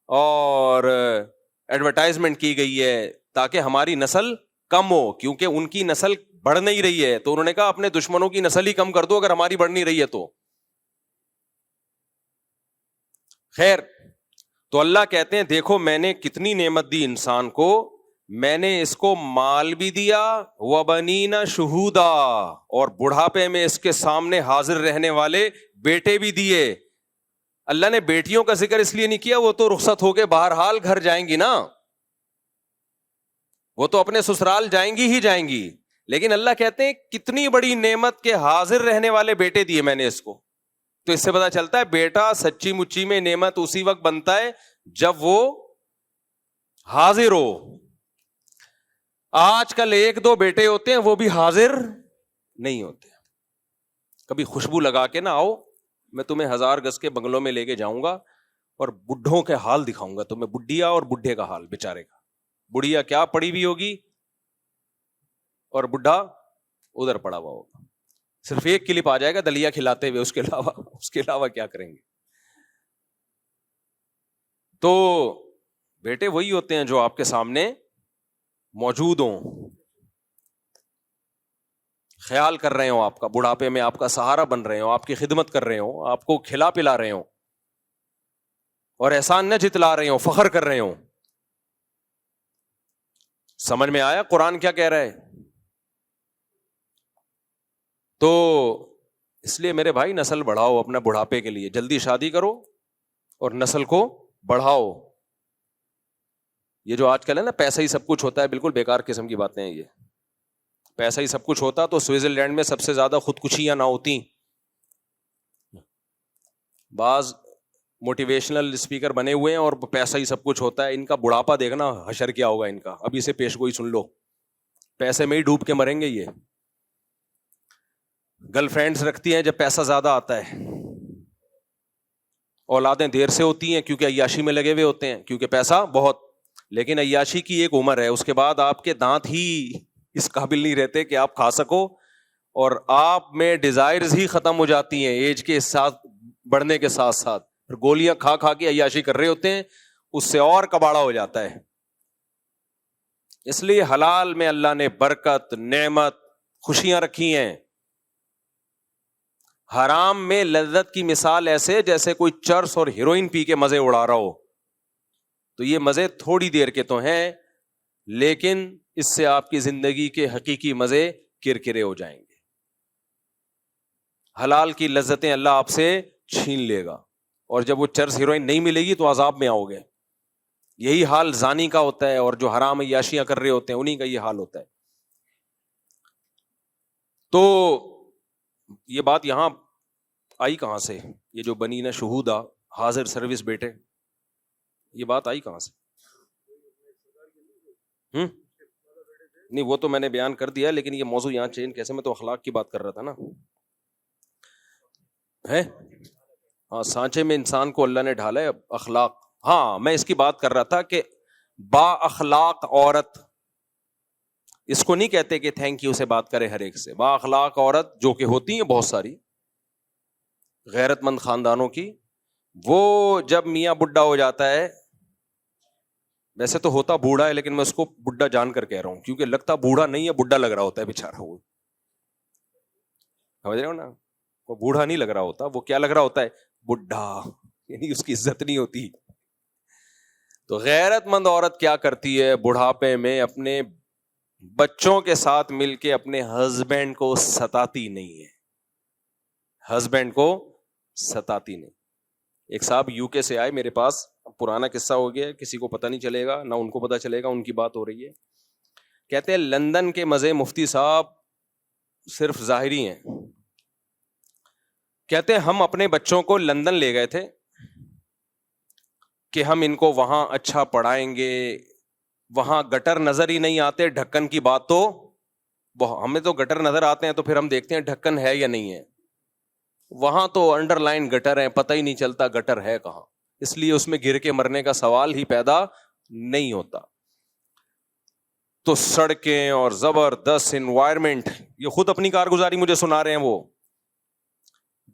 اور ایڈورٹائزمنٹ کی گئی ہے تاکہ ہماری نسل کم ہو، کیونکہ ان کی نسل بڑھ نہیں رہی ہے. تو انہوں نے کہا اپنے دشمنوں کی نسل ہی کم کر دو اگر ہماری بڑھ نہیں رہی ہے تو. خیر تو اللہ کہتے ہیں دیکھو میں نے کتنی نعمت دی انسان کو، میں نے اس کو مال بھی دیا، وبنین شہودا، اور بڑھاپے میں اس کے سامنے حاضر رہنے والے بیٹے بھی دیے. اللہ نے بیٹیوں کا ذکر اس لیے نہیں کیا، وہ تو رخصت ہو کے بہرحال گھر جائیں گی نا، وہ تو اپنے سسرال جائیں گی ہی جائیں گی. لیکن اللہ کہتے ہیں کتنی بڑی نعمت کے حاضر رہنے والے بیٹے دیے میں نے اس کو. تو اس سے پتا چلتا ہے بیٹا سچی مچی میں نعمت اسی وقت بنتا ہے جب وہ حاضر ہو. آج کل 1-2 بیٹے ہوتے ہیں وہ بھی حاضر نہیں ہوتے. کبھی خوشبو لگا کے نہ آؤ، میں تمہیں 1000 گز کے بنگلوں میں لے کے جاؤں گا اور بڈھوں کے حال دکھاؤں گا تمہیں، بڈھیا اور بڈھے کا حال بیچارے کا. بڑھیا کیا پڑی ہوئی ہوگی اور بڈھا ادھر پڑا ہوا ہوگا. صرف ایک کلپ آ جائے گا دلیا کھلاتے ہوئے، اس کے علاوہ کیا کریں گے. تو بیٹے وہی ہوتے ہیں جو آپ کے سامنے موجود ہوں، خیال کر رہے ہوں آپ کا، بڑھاپے میں آپ کا سہارا بن رہے ہوں، آپ کی خدمت کر رہے ہوں، آپ کو کھلا پلا رہے ہوں، اور احسان نہ جتلا رہے ہوں، فخر کر رہے ہوں. سمجھ میں آیا قرآن کیا کہہ رہا ہے؟ تو اس لیے میرے بھائی نسل بڑھاؤ اپنا بڑھاپے کے لیے، جلدی شادی کرو اور نسل کو بڑھاؤ. یہ جو آج کل ہے نا پیسہ ہی سب کچھ ہوتا ہے، بالکل بیکار قسم کی باتیں ہیں یہ. پیسہ ہی سب کچھ ہوتا تو سوئٹزرلینڈ میں سب سے زیادہ خودکشیاں نہ ہوتی. بعض موٹیویشنل اسپیکر بنے ہوئے ہیں اور پیسہ ہی سب کچھ ہوتا ہے، ان کا بڑھاپا دیکھنا حشر کیا ہوگا ان کا. ابھی سے پیش گوئی سن لو، پیسے میں ہی ڈوب کے مریں گے یہ. گرل فرینڈز رکھتی ہیں جب پیسہ زیادہ آتا ہے. اولادیں دیر سے ہوتی ہیں کیونکہ عیاشی میں لگے ہوئے ہوتے ہیں, کیونکہ پیسہ بہت. لیکن عیاشی کی ایک عمر ہے, اس کے بعد آپ کے دانت ہی اس قابل نہیں رہتے کہ آپ کھا سکو, اور آپ میں ڈیزائرز ہی ختم ہو جاتی ہیں ایج کے ساتھ بڑھنے کے ساتھ ساتھ. گولیاں کھا کھا کے عیاشی کر رہے ہوتے ہیں, اس سے اور کباڑا ہو جاتا ہے. اس لیے حلال میں اللہ نے برکت, نعمت, خوشیاں رکھی ہیں. حرام میں لذت کی مثال ایسے جیسے کوئی چرس اور ہیروئن پی کے مزے اڑا رہا ہو. تو یہ مزے تھوڑی دیر کے تو ہیں, لیکن اس سے آپ کی زندگی کے حقیقی مزے کرکرے ہو جائیں گے. حلال کی لذتیں اللہ آپ سے چھین لے گا, اور جب وہ چرس ہیروئن نہیں ملے گی تو عذاب میں آؤ گے. یہی حال زانی کا ہوتا ہے, اور جو حرام عیاشیاں کر رہے ہوتے ہیں انہی کا یہ حال ہوتا ہے. تو یہ بات یہاں آئی کہاں سے؟ یہ جو بنی نا شہودا حاضر سروس بیٹے, یہ بات آئی کہاں سے؟ نہیں وہ تو میں نے بیان کر دیا, لیکن یہ موضوع یہاں چینج کیسے؟ میں تو اخلاق کی بات کر رہا تھا نا. ہے ہاں, سانچے میں انسان کو اللہ نے ڈھالا ہے اخلاق. ہاں میں اس کی بات کر رہا تھا کہ با اخلاق عورت, اس کو نہیں کہتے کہ تھینک یو سے بات کرے ہر ایک سے. با اخلاق عورت جو کہ ہوتی ہیں بہت ساری غیرت مند خاندانوں کی, وہ جب میاں بڈھا ہو جاتا ہے, ویسے تو ہوتا بوڑھا ہے لیکن میں اس کو بڈھا جان کر کہہ رہا ہوں کیونکہ لگتا بوڑھا نہیں ہے, بڈھا لگ رہا ہوتا ہے بیچارہ. وہ سمجھ رہے ہو نا, وہ بوڑھا نہیں لگ رہا ہوتا, وہ کیا لگ رہا ہوتا ہے؟ بڈھا, یعنی اس کی عزت نہیں ہوتی. تو غیرت مند عورت کیا کرتی ہے بڑھاپے میں؟ اپنے بچوں کے ساتھ مل کے اپنے ہسبینڈ کو ستاتی نہیں ہے, ہسبینڈ کو ستاتی نہیں. ایک صاحب یو کے سے آئے میرے پاس, پرانا قصہ ہو گیا, کسی کو پتہ نہیں چلے گا, نہ ان کو پتہ چلے گا, ان کی بات ہو رہی ہے. کہتے ہیں لندن کے مزے مفتی صاحب صرف ظاہری ہیں. کہتے ہیں ہم اپنے بچوں کو لندن لے گئے تھے کہ ہم ان کو وہاں اچھا پڑھائیں گے, وہاں گٹر نظر ہی نہیں آتے, ڈھکن کی بات تو ہمیں تو گٹر نظر آتے ہیں تو پھر ہم دیکھتے ہیں ڈھکن ہے یا نہیں ہے. وہاں تو انڈر لائن گٹر ہیں, پتہ ہی نہیں چلتا گٹر ہے کہاں, اس لیے اس میں گر کے مرنے کا سوال ہی پیدا نہیں ہوتا. تو سڑکیں اور زبردست انوائرمنٹ, یہ خود اپنی کارگزاری مجھے سنا رہے ہیں. وہ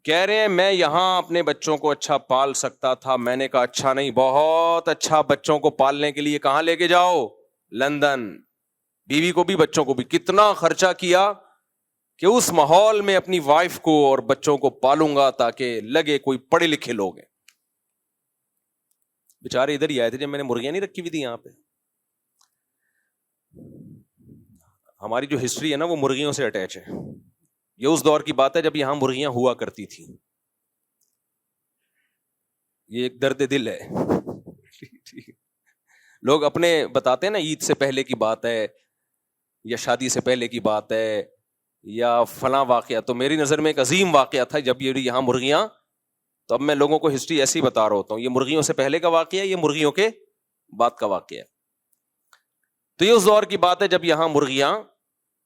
کہہ رہے ہیں میں یہاں اپنے بچوں کو اچھا پال سکتا تھا. میں نے کہا اچھا نہیں, بہت اچھا. بچوں کو پالنے کے لیے کہاں لے کے جاؤ؟ لندن. بیوی کو بھی بچوں کو بھی. کتنا خرچہ کیا کہ اس ماحول میں اپنی وائف کو اور بچوں کو پالوں گا تاکہ لگے کوئی پڑھے لکھے لوگ ہیں. بیچارے ادھر ہی آئے تھے جب میں نے مرغیاں نہیں رکھی ہوئی تھی یہاں پہ. ہماری جو ہسٹری ہے نا وہ مرغیوں سے اٹیچ ہے. یہ اس دور کی بات ہے جب یہاں مرغیاں ہوا کرتی تھیں. یہ ایک درد دل ہے. لوگ اپنے بتاتے ہیں نا عید سے پہلے کی بات ہے یا شادی سے پہلے کی بات ہے یا فلاں واقعہ. تو میری نظر میں ایک عظیم واقعہ تھا جب یہ یہاں مرغیاں, تو اب میں لوگوں کو ہسٹری ایسی بتا رہا ہوتا ہوں. یہ مرغیوں سے پہلے کا واقعہ ہے, یہ مرغیوں کے بعد کا واقعہ ہے. تو یہ اس دور کی بات ہے جب یہاں مرغیاں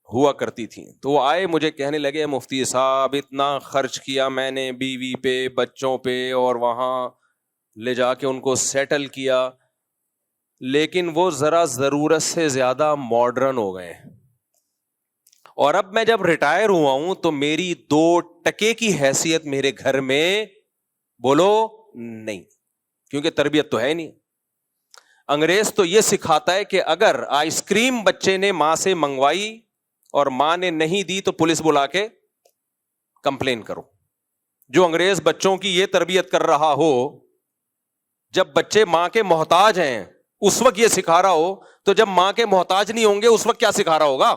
ہوا کرتی تھیں. تو وہ آئے مجھے کہنے لگے مفتی صاحب اتنا خرچ کیا میں نے بیوی پہ, بچوں پہ, اور وہاں لے جا کے ان کو سیٹل کیا, لیکن وہ ذرا ضرورت سے زیادہ ماڈرن ہو گئے. اور اب میں جب ریٹائر ہوا ہوں تو میری 2% کی حیثیت میرے گھر میں بولو نہیں, کیونکہ تربیت تو ہے نہیں. انگریز تو یہ سکھاتا ہے کہ اگر آئس کریم بچے نے ماں سے منگوائی اور ماں نے نہیں دی تو پولیس بلا کے کمپلین کرو. جو انگریز بچوں کی یہ تربیت کر رہا ہو, جب بچے ماں کے محتاج ہیں اس وقت یہ سکھا رہا ہو, تو جب ماں کے محتاج نہیں ہوں گے اس وقت کیا سکھا رہا ہوگا؟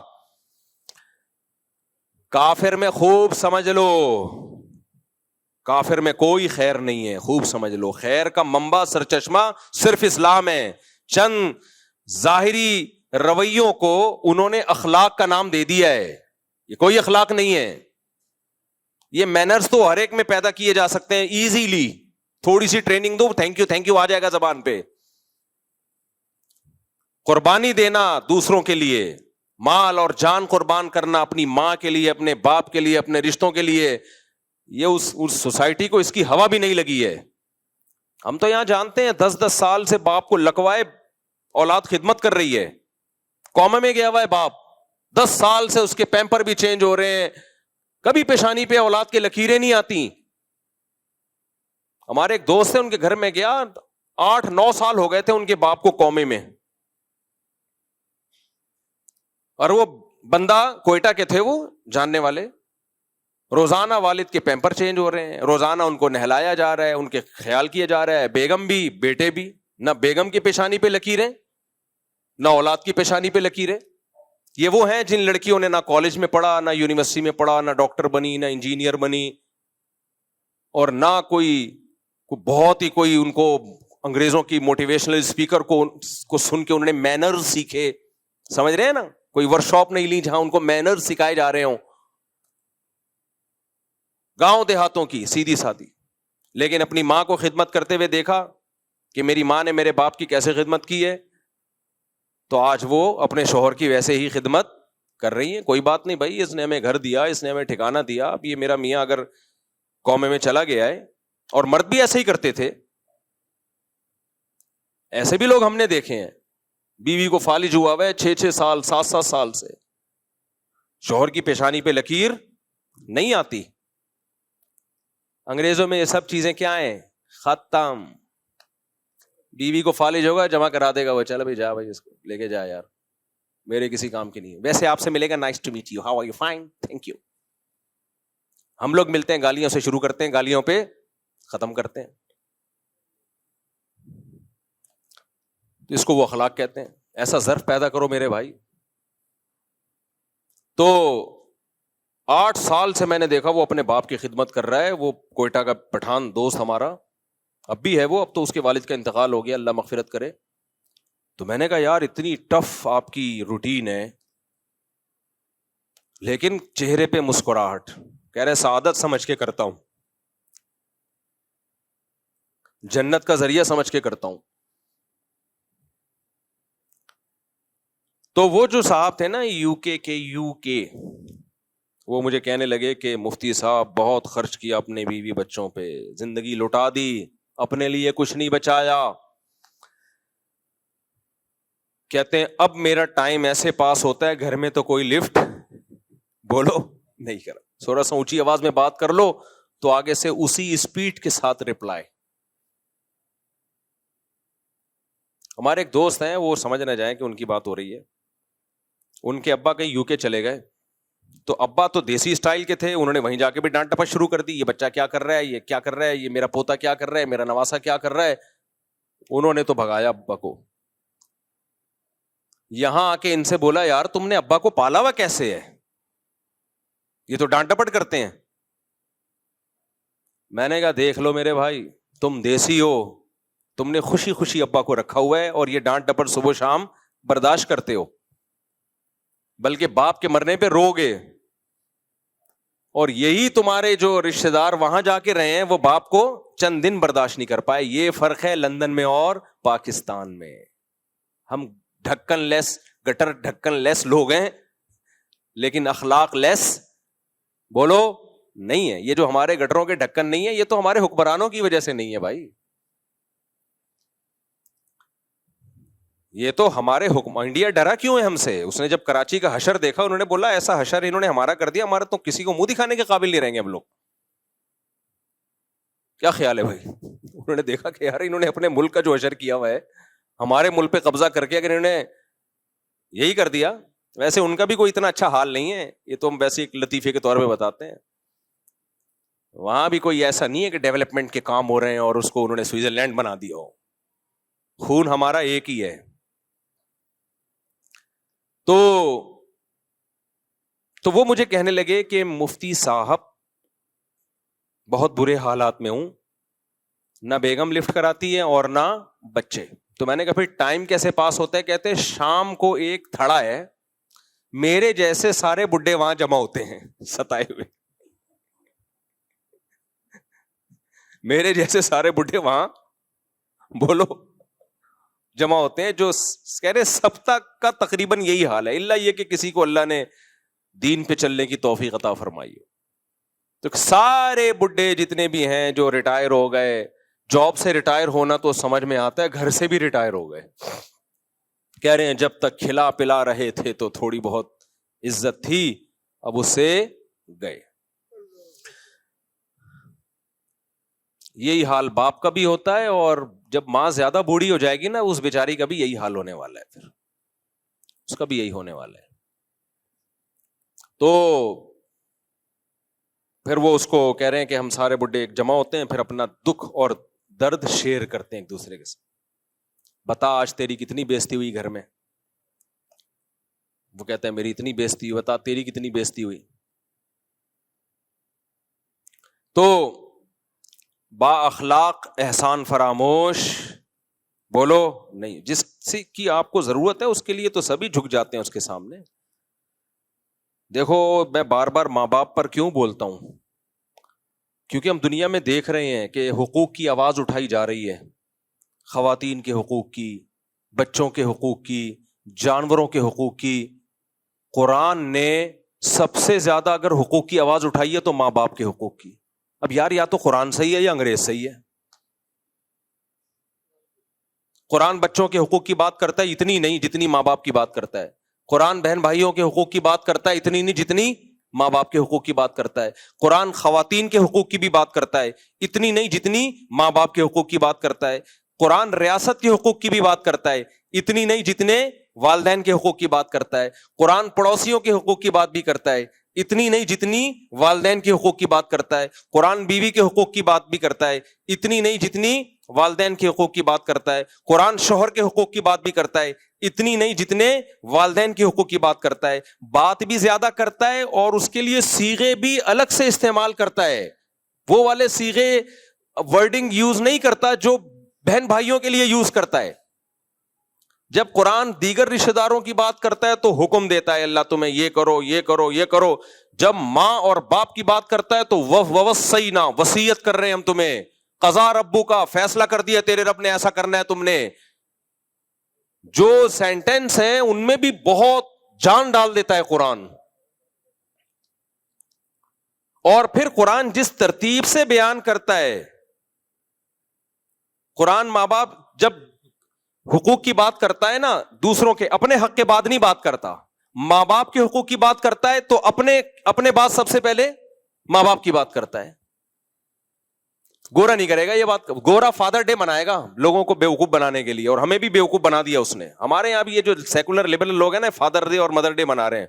کافر میں خوب سمجھ لو, کافر میں کوئی خیر نہیں ہے, خوب سمجھ لو. خیر کا منبع سرچشمہ صرف اسلام ہے. چند ظاہری رویوں کو انہوں نے اخلاق کا نام دے دیا ہے, یہ کوئی اخلاق نہیں ہے. یہ مینرز تو ہر ایک میں پیدا کیے جا سکتے ہیں ایزیلی, تھوڑی سی ٹریننگ دو, تھینک یو آ جائے گا زبان پہ. قربانی دینا دوسروں کے لیے, مال اور جان قربان کرنا اپنی ماں کے لیے, اپنے باپ کے لیے, اپنے رشتوں کے لیے, یہ اس سوسائٹی کو اس کی ہوا بھی نہیں لگی ہے. ہم تو یہاں جانتے ہیں 10 سال سے باپ کو لکوائے اولاد خدمت کر رہی ہے, قوم میں گیا ہوا ہے باپ, 10 سال سے اس کے پیمپر بھی چینج ہو رہے ہیں, کبھی پیشانی پہ اولاد کی لکیریں نہیں آتی. ہمارے ایک دوست ہے, ان کے گھر میں گیا, 8-9 سال ہو گئے تھے ان کے باپ کو قومے میں, اور وہ بندہ کوئٹہ کے تھے, وہ جاننے والے, روزانہ والد کے پیمپر چینج ہو رہے ہیں, روزانہ ان کو نہلایا جا رہا ہے, ان کے خیال کیا جا رہا ہے, بیگم بھی بیٹے بھی, نہ بیگم کی پیشانی پہ لکیریں نہ اولاد کی پیشانی پہ لکیریں. یہ وہ ہیں جن لڑکیوں نے نہ کالج میں پڑھا, نہ یونیورسٹی میں پڑھا, نہ ڈاکٹر بنی, نہ انجینئر بنی, اور نہ کوئی بہت ہی کوئی ان کو انگریزوں کی موٹیویشنل اسپیکر کو سن کے انہوں نے مینرز سیکھے. سمجھ رہے ہیں نا, کوئی ورکشاپ نہیں لی جہاں ان کو مینرز سکھائے جا رہے ہوں, گاؤں دیہاتوں کی سیدھی سادھی. لیکن اپنی ماں کو خدمت کرتے ہوئے دیکھا کہ میری ماں نے میرے باپ کی کیسے خدمت کی ہے, تو آج وہ اپنے شوہر کی ویسے ہی خدمت کر رہی ہیں. کوئی بات نہیں بھائی, اس نے ہمیں گھر دیا, اس نے ہمیں ٹھکانہ دیا, اب یہ میرا میاں اگر قومے میں چلا گیا ہے, اور مرد بھی ایسے ہی کرتے تھے, ایسے بھی لوگ ہم نے دیکھے ہیں, بیوی کو فالج ہوا ہوا ہے 6-6 سال 7-7 سال سے, شوہر کی پیشانی پہ لکیر نہیں آتی. انگریزوں میں یہ سب چیزیں کیا ہیں, ختم. بیوی کو فالج ہوگا, جمع کرا دے گا وہ, چل بھائی جا بھائی, اس کو لے کے جا یار, میرے کسی کام کی نہیں ہے. ویسے آپ سے ملے گا, nice to meet you, how are you, fine, thank you. ہم لوگ ملتے ہیں, گالیوں سے شروع کرتے ہیں, گالیوں پہ ختم کرتے ہیں. اس کو وہ اخلاق کہتے ہیں. ایسا ظرف پیدا کرو میرے بھائی. تو 8 سال سے میں نے دیکھا وہ اپنے باپ کی خدمت کر رہا ہے. وہ کوئٹہ کا پٹھان دوست ہمارا, اب بھی ہے وہ, اب تو اس کے والد کا انتقال ہو گیا, اللہ مغفرت کرے. تو میں نے کہا یار اتنی ٹف آپ کی روٹین ہے, لیکن چہرے پہ مسکراہٹ. کہہ رہے سعادت سمجھ کے کرتا ہوں, جنت کا ذریعہ سمجھ کے کرتا ہوں. تو وہ جو صاحب تھے نا یو کے, وہ مجھے کہنے لگے کہ مفتی صاحب بہت خرچ کیا اپنے بیوی بچوں پہ, زندگی لٹا دی, اپنے لیے کچھ نہیں بچایا. کہتے ہیں اب میرا ٹائم ایسے پاس ہوتا ہے, گھر میں تو کوئی لفٹ بولو نہیں کرا, تھوڑا سا اونچی آواز میں بات کر لو تو آگے سے اسی اسپیڈ کے ساتھ رپلائی. ہمارے ایک دوست ہیں, وہ سمجھ نہ جائیں کہ ان کی بات ہو رہی ہے, ان کے ابا کہیں UK چلے گئے, تو ابا تو دیسی اسٹائل کے تھے, انہوں نے وہیں جا کے بھی ڈانٹ ٹپٹ شروع کر دی, یہ بچہ کیا کر رہا ہے, یہ کیا کر رہا ہے, یہ میرا پوتا کیا کر رہا ہے, میرا نواسا کیا کر رہا ہے. انہوں نے تو بھگایا ابا کو. یہاں آ کے ان سے بولا یار تم نے ابا کو پالا ہوا کیسے ہے, یہ تو ڈانٹ ٹپٹ کرتے ہیں. میں نے کہا دیکھ لو میرے بھائی, تم دیسی ہو, تم نے خوشی خوشی ابا کو رکھا ہوا ہے, اور یہ ڈانٹ ٹپٹ صبح شام برداشت کرتے ہو, بلکہ باپ کے مرنے پہ رو گے. اور یہی تمہارے جو رشتہ دار وہاں جا کے رہے ہیں وہ باپ کو چند دن برداشت نہیں کر پائے. یہ فرق ہے لندن میں اور پاکستان میں. ہم ڈھکن لیس, گٹر ڈھکن لیس لوگ ہیں, لیکن اخلاق لیس بولو نہیں ہے. یہ جو ہمارے گٹروں کے ڈھکن نہیں ہے, یہ تو ہمارے حکمرانوں کی وجہ سے نہیں ہے بھائی, یہ تو ہمارے حکم. انڈیا ڈرا کیوں ہے ہم سے؟ اس نے جب کراچی کا حشر دیکھا, انہوں نے بولا ایسا حشر انہوں نے ہمارا کر دیا, ہمارا تو کسی کو منہ دکھانے کے قابل نہیں رہیں گے ہم لوگ. کیا خیال ہے بھائی؟ انہوں نے دیکھا کہ یار انہوں نے اپنے ملک کا جو حشر کیا ہوا ہے, ہمارے ملک پہ قبضہ کر کے اگر انہوں نے یہی کر دیا. ویسے ان کا بھی کوئی اتنا اچھا حال نہیں ہے, یہ تو ہم ویسے ایک لطیفے کے طور پہ بتاتے ہیں. وہاں بھی کوئی ایسا نہیں ہے کہ ڈیولپمنٹ کے کام ہو رہے ہیں اور اس کو انہوں نے سوئٹزرلینڈ بنا دیا ہو. خون ہمارا ایک ہی ہے. تو وہ مجھے کہنے لگے کہ مفتی صاحب بہت برے حالات میں ہوں, نہ بیگم لفٹ کراتی ہے اور نہ بچے. تو میں نے کہا پھر ٹائم کیسے پاس ہوتا ہے؟ کہتے شام کو ایک تھڑا ہے, میرے جیسے سارے بڈھے وہاں جمع ہوتے ہیں ستائے ہوئے, میرے جیسے سارے بڈھے وہاں بولو جمع ہوتے ہیں جو کہہ رہے سبتا کا تقریباً یہی حال ہے، الا یہ کہ کسی کو اللہ نے دین پہ چلنے کی توفیق عطا فرمائی ہو. تو سارے بڈھے جتنے بھی ہیں جو ریٹائر ہو گئے، جاب سے ریٹائر ہونا تو سمجھ میں آتا ہے، گھر سے بھی ریٹائر ہو گئے. کہہ رہے ہیں جب تک کھلا پلا رہے تھے تو تھوڑی بہت عزت تھی، اب اس سے گئے. یہی حال باپ کا بھی ہوتا ہے، اور جب ماں زیادہ بوڑھی ہو جائے گی نا، اس بیچاری کا بھی یہی حال ہونے والا ہے، پھر اس کا بھی یہی ہونے والا ہے. تو پھر وہ اس کو کہہ رہے ہیں کہ ہم سارے بڈھے ایک جمع ہوتے ہیں، پھر اپنا دکھ اور درد شیئر کرتے ہیں ایک دوسرے کے ساتھ. بتا آج تیری کتنی بےزتی ہوئی گھر میں. وہ کہتا ہے میری اتنی بےزتی ہوئی. بتا تیری کتنی بےزتی ہوئی. تو با اخلاق احسان فراموش بولو نہیں. جس کی آپ کو ضرورت ہے اس کے لیے تو سبھی جھک جاتے ہیں اس کے سامنے. دیکھو میں بار بار ماں باپ پر کیوں بولتا ہوں، کیونکہ ہم دنیا میں دیکھ رہے ہیں کہ حقوق کی آواز اٹھائی جا رہی ہے، خواتین کے حقوق کی، بچوں کے حقوق کی، جانوروں کے حقوق کی. قرآن نے سب سے زیادہ اگر حقوق کی آواز اٹھائی ہے تو ماں باپ کے حقوق کی. اب یار یا تو قرآن صحیح ہے یا انگریز صحیح ہے. قرآن بچوں کے حقوق کی بات کرتا ہے اتنی نہیں جتنی ماں باپ کی بات کرتا ہے. قرآن بہن بھائیوں کے حقوق کی بات کرتا ہے اتنی نہیں جتنی ماں باپ کے حقوق کی بات کرتا ہے. قرآن خواتین کے حقوق کی بھی بات کرتا ہے اتنی نہیں جتنی ماں باپ کے حقوق کی بات کرتا ہے. قرآن ریاست کے حقوق کی بھی بات کرتا ہے اتنی نہیں جتنے والدین کے حقوق کی بات کرتا ہے. قرآن پڑوسیوں کے حقوق کی بات بھی کرتا ہے اتنی نہیں جتنی والدین کے حقوق کی بات کرتا ہے. قرآن بیوی کے حقوق کی بات بھی کرتا ہے اتنی نہیں جتنی والدین کے حقوق کی بات کرتا ہے. قرآن شوہر کے حقوق کی بات بھی کرتا ہے اتنی نہیں جتنے والدین کے حقوق کی بات کرتا ہے. بات بھی زیادہ کرتا ہے اور اس کے لیے صیغے بھی الگ سے استعمال کرتا ہے. وہ والے صیغے ورڈنگ یوز نہیں کرتا جو بہن بھائیوں کے لیے یوز کرتا ہے. جب قرآن دیگر رشتہ داروں کی بات کرتا ہے تو حکم دیتا ہے اللہ تمہیں یہ کرو یہ کرو یہ کرو. جب ماں اور باپ کی بات کرتا ہے تو ووصینا وصیت کر رہے ہیں ہم تمہیں. قضا ربو کا فیصلہ کر دیا تیرے رب نے ایسا کرنا ہے تم نے. جو سینٹینس ہیں ان میں بھی بہت جان ڈال دیتا ہے قرآن. اور پھر قرآن جس ترتیب سے بیان کرتا ہے، قرآن ماں باپ جب حقوق کی بات کرتا ہے نا، دوسروں کے اپنے حق کے بعد نہیں بات کرتا. ماں باپ کے حقوق کی بات کرتا ہے تو اپنے بعد سب سے پہلے ماں باپ کی بات کرتا ہے. گورا نہیں کرے گا یہ بات. گورا فادر ڈے منائے گا لوگوں کو بیوقوف بنانے کے لیے، اور ہمیں بھی بیوقوف بنا دیا اس نے. ہمارے یہاں بھی یہ جو سیکولر لبرل لوگ ہیں نا، فادر ڈے اور مدر ڈے منا رہے ہیں.